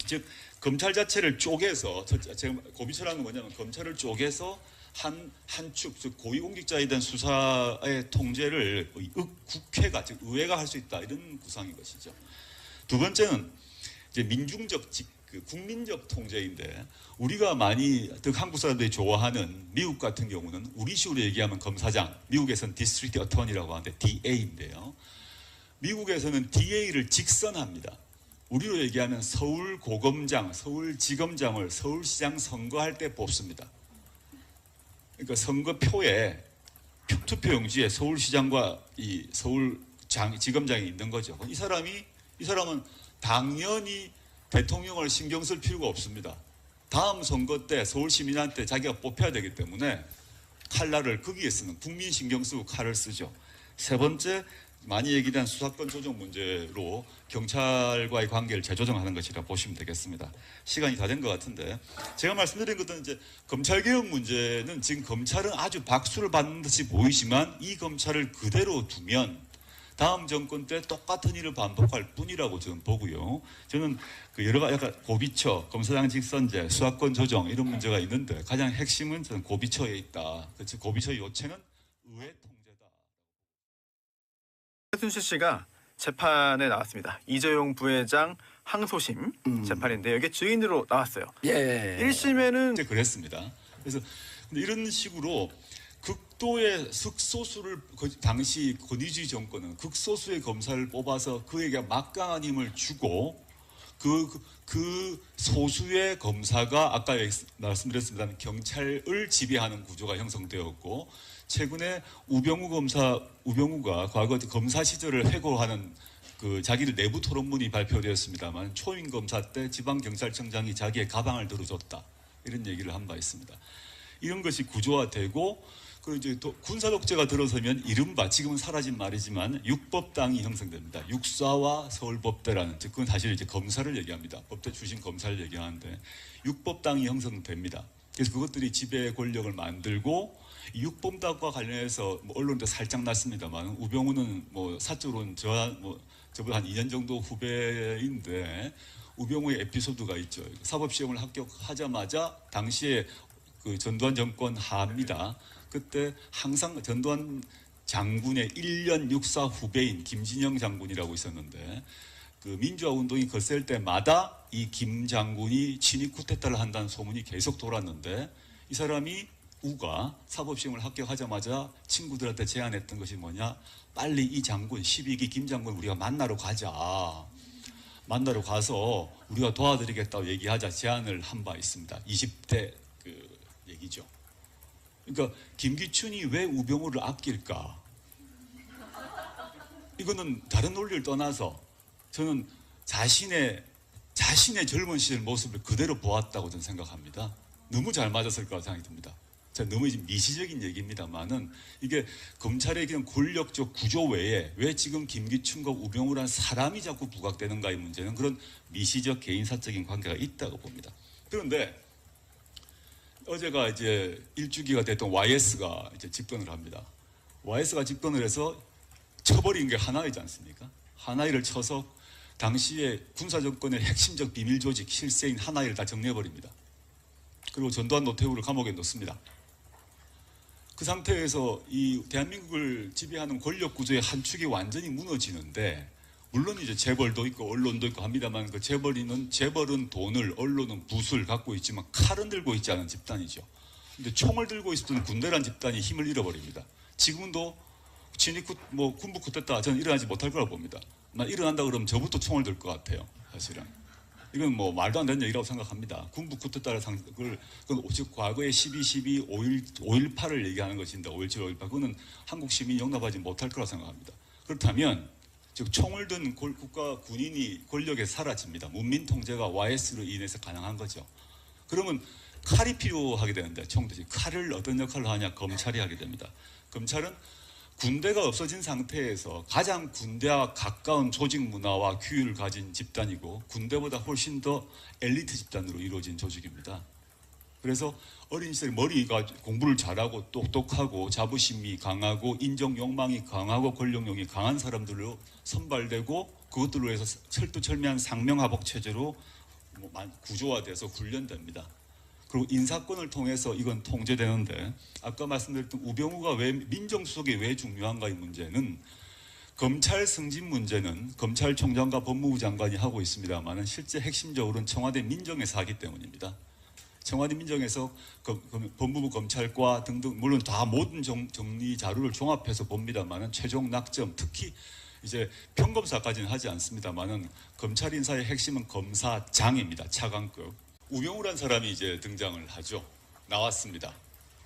즉 검찰 자체를 쪼개서 제가 고비처라는 건 뭐냐면 검찰을 쪼개서 한 축, 즉 고위공직자에 대한 수사의 통제를 국회가 즉 의회가 할 수 있다 이런 구상인 것이죠. 두 번째는 이제 민중적 국민적 통제인데 우리가 많이 한국 사람들이 좋아하는 미국 같은 경우는 우리식으로 얘기하면 검사장, 미국에서는 디스트릭트 어터니라고 하는데 DA인데요. 미국에서는 DA를 직선합니다. 우리로 얘기하면 서울고검장, 서울지검장을 서울시장 선거할 때 뽑습니다. 그러니까 선거표에 투표용지에 서울시장과 이 서울지검장이 있는 거죠. 이 사람은 당연히 대통령을 신경 쓸 필요가 없습니다. 다음 선거 때 서울 시민한테 자기가 뽑혀야 되기 때문에 칼날을 거기에 쓰는 국민 신경 쓰고 칼을 쓰죠. 세 번째, 많이 얘기된 수사권 조정 문제로 경찰과의 관계를 재조정하는 것이라 보시면 되겠습니다. 시간이 다 된 것 같은데 제가 말씀드린 것은 이제 검찰개혁 문제는 지금 검찰은 아주 박수를 받는 듯이 보이지만 이 검찰을 그대로 두면 다음 정권 때 똑같은 일을 반복할 뿐이라고 저는 보고요. 저는 그 여러 가지 약간 고비처, 검사장 직선제, 수사권 조정 이런 문제가 있는데 가장 핵심은 저는 고비처에 있다. 그렇지 고비처 요체는 의회 통제다. 최순실 씨가 재판에 나왔습니다. 이재용 부회장 항소심 재판인데 여기 증인으로 나왔어요. 예. 1심에는 이제 그랬습니다. 그래서 근데 이런 식으로 극도의 극소수를 당시 권위주의 정권은 극소수의 검사를 뽑아서 그에게 막강한 힘을 주고 그 소수의 검사가 아까 말씀드렸습니다만 경찰을 지배하는 구조가 형성되었고 최근에 우병우가 과거 검사 시절을 회고하는 그 자기들 내부 토론문이 발표되었습니다만 초임 검사 때 지방경찰청장이 자기의 가방을 들어줬다 이런 얘기를 한 바 있습니다. 이런 것이 구조화되고 그 이제 군사 독재가 들어서면 이른바 지금은 사라진 말이지만 육법당이 형성됩니다. 육사와 서울법대라는 즉 그건 사실 이제 검사를 얘기합니다. 법대 출신 검사를 얘기하는데 육법당이 형성됩니다. 그래서 그것들이 지배 권력을 만들고 육법당과 관련해서 뭐 언론도 살짝 났습니다만 우병우는 뭐 사적으로는 저보다 한 2년 정도 후배인데 우병우의 에피소드가 있죠. 사법시험을 합격하자마자 당시에 그 전두환 정권 하입니다. 그때 항상 전두환 장군의 1년 육사 후배인 김진영 장군이라고 있었는데 그 민주화 운동이 거셀 때마다 이 김 장군이 친위 쿠데타를 한다는 소문이 계속 돌았는데 이 사람이 우가 사법시험을 합격하자마자 친구들한테 제안했던 것이 뭐냐? 빨리 이 장군 12기 김 장군 우리가 만나러 가자. 만나러 가서 우리가 도와드리겠다고 얘기하자 제안을 한 바 있습니다. 20대 그 얘기죠. 그러니까 김기춘이 왜 우병우를 아낄까? 이거는 다른 논리를 떠나서 저는 자신의 젊은 시절 모습을 그대로 보았다고 저는 생각합니다. 너무 잘 맞았을 거라고 생각이 듭니다. 너무 미시적인 얘기입니다만은 이게 검찰의 그냥 권력적 구조 외에 왜 지금 김기춘과 우병우란 사람이 자꾸 부각되는가의 문제는 그런 미시적 개인사적인 관계가 있다고 봅니다. 그런데 어제가 이제 일주기가 됐던 YS가 이제 집권을 합니다. YS가 집권을 해서 쳐버린 게 하나이지 않습니까? 하나이를 쳐서 당시에 군사정권의 핵심적 비밀 조직 실세인 하나이를 다 정리해버립니다. 그리고 전두환 노태우를 감옥에 넣습니다. 그 상태에서 이 대한민국을 지배하는 권력 구조의 한 축이 완전히 무너지는데 물론 이제 재벌도 있고 언론도 있고 합니다만 그 재벌은 돈을 언론은 붓을 갖고 있지만 칼은 들고 있지 않은 집단이죠. 근데 총을 들고 있었던 군대란 집단이 힘을 잃어버립니다. 지금도 군부 쿠데타 저는 일어나지 못할 거라고 봅니다. 일어난다 그러면 저부터 총을 들 것 같아요. 사실은. 이건 뭐 말도 안 되는 얘기라고 생각합니다. 군부 쿠데타를 즉 과거의 12.12, 5.18을 얘기하는 것인데 5.17, 5.18 그거는 한국 시민이 용납하지 못할 거라고 생각합니다. 그렇다면 즉 총을 든 국가 군인이 권력에 사라집니다. 문민 통제가 YS로 인해서 가능한 거죠. 그러면 칼이 필요하게 되는데 총대신 칼을 어떤 역할을 하냐 검찰이 하게 됩니다. 검찰은 군대가 없어진 상태에서 가장 군대와 가까운 조직 문화와 규율을 가진 집단이고 군대보다 훨씬 더 엘리트 집단으로 이루어진 조직입니다. 그래서 어린 시절에 머리가 공부를 잘하고 똑똑하고 자부심이 강하고 인정 욕망이 강하고 권력욕이 강한 사람들로 선발되고 그것들로 해서 철두철미한 상명하복 체제로 구조화돼서 훈련됩니다. 그리고 인사권을 통해서 이건 통제되는데 아까 말씀드렸던 우병우가 왜 민정수석이 왜 중요한가 이 문제는 검찰 승진 문제는 검찰총장과 법무부 장관이 하고 있습니다만 실제 핵심적으로는 청와대 민정에서 하기 때문입니다. 청와대 민정에서 법무부 검찰과 등등 물론 다 모든 정리 자료를 종합해서 봅니다만은 최종 낙점 특히 이제 평검사까지는 하지 않습니다만은 검찰 인사의 핵심은 검사장입니다. 차관급. 우병우란 사람이 이제 등장을 하죠. 나왔습니다.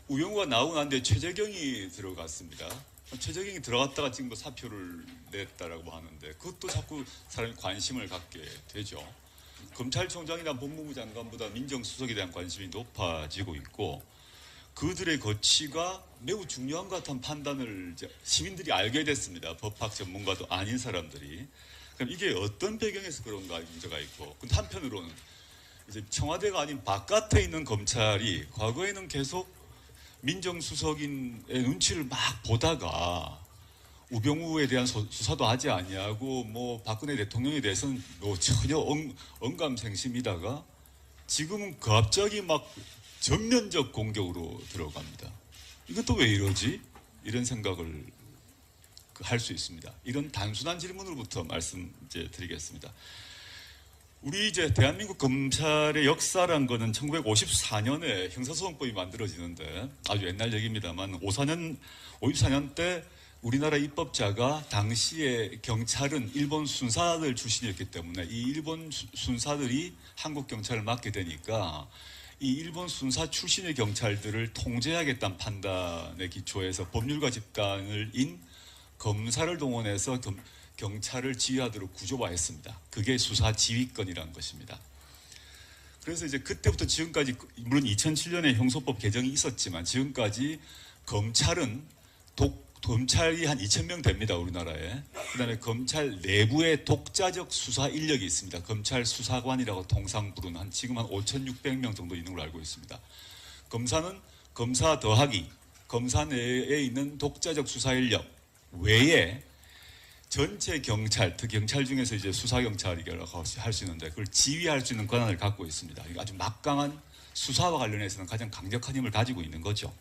우병우가 나오고 난 뒤에 최재경이 들어갔습니다. 최재경이 들어갔다가 지금 뭐 사표를 냈다라고 하는데 그것도 자꾸 사람이 관심을 갖게 되죠. 검찰총장이나 법무부 장관보다 민정수석에 대한 관심이 높아지고 있고 그들의 거취가 매우 중요한 것 같은 판단을 이제 시민들이 알게 됐습니다. 법학 전문가도 아닌 사람들이. 그럼 이게 어떤 배경에서 그런가 문제가 있고 근데 한편으로는 이제 청와대가 아닌 바깥에 있는 검찰이 과거에는 계속 민정수석인의 눈치를 막 보다가 우병우에 대한 수사도 하지 아니하고 뭐 박근혜 대통령에 대해서는 뭐 전혀 언감생심이다가 지금은 갑자기 막 전면적 공격으로 들어갑니다. 이것도 왜 이러지? 이런 생각을 할 수 있습니다. 이런 단순한 질문으로부터 말씀 이제 드리겠습니다. 우리 이제 대한민국 검찰의 역사란 거는 1954년에 형사소송법이 만들어지는데 아주 옛날 얘기입니다만 54년 때 우리나라 입법자가 당시에 경찰은 일본 순사들 출신이었기 때문에 이 일본 순사들이 한국 경찰을 맡게 되니까 이 일본 순사 출신의 경찰들을 통제하겠다는 판단에 기초해서 법률가 집단을 인 검사를 동원해서 경찰을 지휘하도록 구조화했습니다. 그게 수사지휘권이라는 것입니다. 그래서 이제 그때부터 지금까지 물론 2007년에 형소법 개정이 있었지만 지금까지 검찰은 검찰이 한 2,000명 됩니다. 우리나라에. 그다음에 검찰 내부에 독자적 수사 인력이 있습니다. 검찰 수사관이라고 통상 부르는 지금 한 5,600명 정도 있는 걸로 알고 있습니다. 검사는 검사 더하기 검사 내에 있는 독자적 수사 인력 외에 전체 경찰, 특히 경찰 중에서 이제 수사경찰이라고 할 수 있는데 그걸 지휘할 수 있는 권한을 갖고 있습니다. 아주 막강한 수사와 관련해서는 가장 강력한 힘을 가지고 있는 거죠.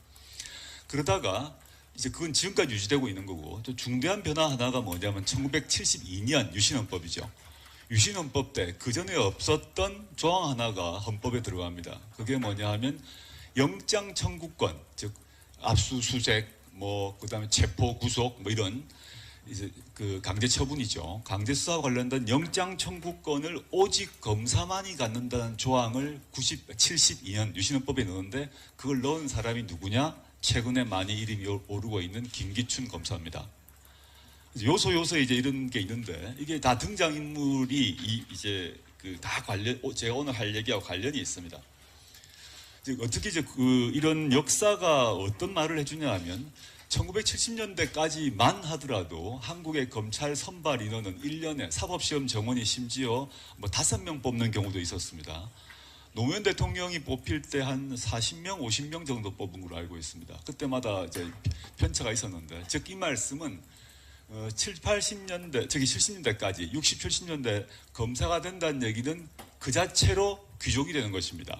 그러다가 이제 그건 지금까지 유지되고 있는 거고 또 중대한 변화 하나가 뭐냐면 1972년 유신헌법이죠. 유신헌법 때 그전에 없었던 조항 하나가 헌법에 들어갑니다. 그게 뭐냐 하면 영장 청구권, 즉 압수수색, 뭐 그다음에 체포 구속 뭐 이런 이제 그 강제 처분이죠. 강제 수사와 관련된 영장 청구권을 오직 검사만이 갖는다는 조항을 72년 유신헌법에 넣었는데 그걸 넣은 사람이 누구냐? 최근에 많이 이름이 오르고 있는 김기춘 검사입니다. 요소 이제 이런 게 있는데 이게 다 등장인물이 이제 그 다 제가 오늘 할 얘기하고 관련이 있습니다. 어떻게 이제 이런 역사가 어떤 말을 해주냐 하면 1970년대까지만 하더라도 한국의 검찰 선발 인원은 1년에 사법시험 정원이 심지어 뭐 5명 뽑는 경우도 있었습니다. 노무현 대통령이 뽑힐 때 한 40명, 50명 정도 뽑은 걸로 알고 있습니다. 그때마다 이제 편차가 있었는데, 즉 이 말씀은 70년대까지 60, 70년대 검사가 된다는 얘기는 그 자체로 귀족이 되는 것입니다.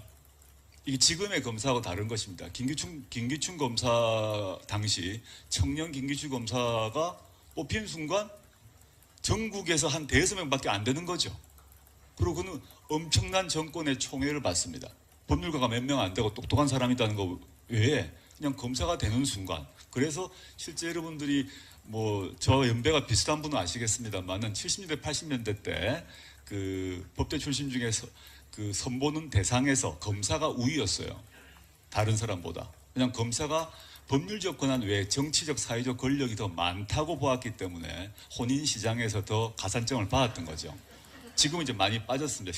이게 지금의 검사하고 다른 것입니다. 김기춘 검사 당시 청년 김기춘 검사가 뽑힌 순간 전국에서 한 5명밖에 안 되는 거죠. 그리고 그는 엄청난 정권의 총애를 받습니다. 법률가가 몇 명 안 되고 똑똑한 사람이라는 거 외에 그냥 검사가 되는 순간. 그래서 실제 여러분들이 뭐 저 연배가 비슷한 분은 아시겠습니다만은 70년대 80년대 때 그 법대 출신 중에서 그 선보는 대상에서 검사가 우위였어요. 다른 사람보다. 그냥 검사가 법률적 권한 외에 정치적 사회적 권력이 더 많다고 보았기 때문에 혼인 시장에서 더 가산점을 받았던 거죠. 지금은 이제 많이 빠졌습니다.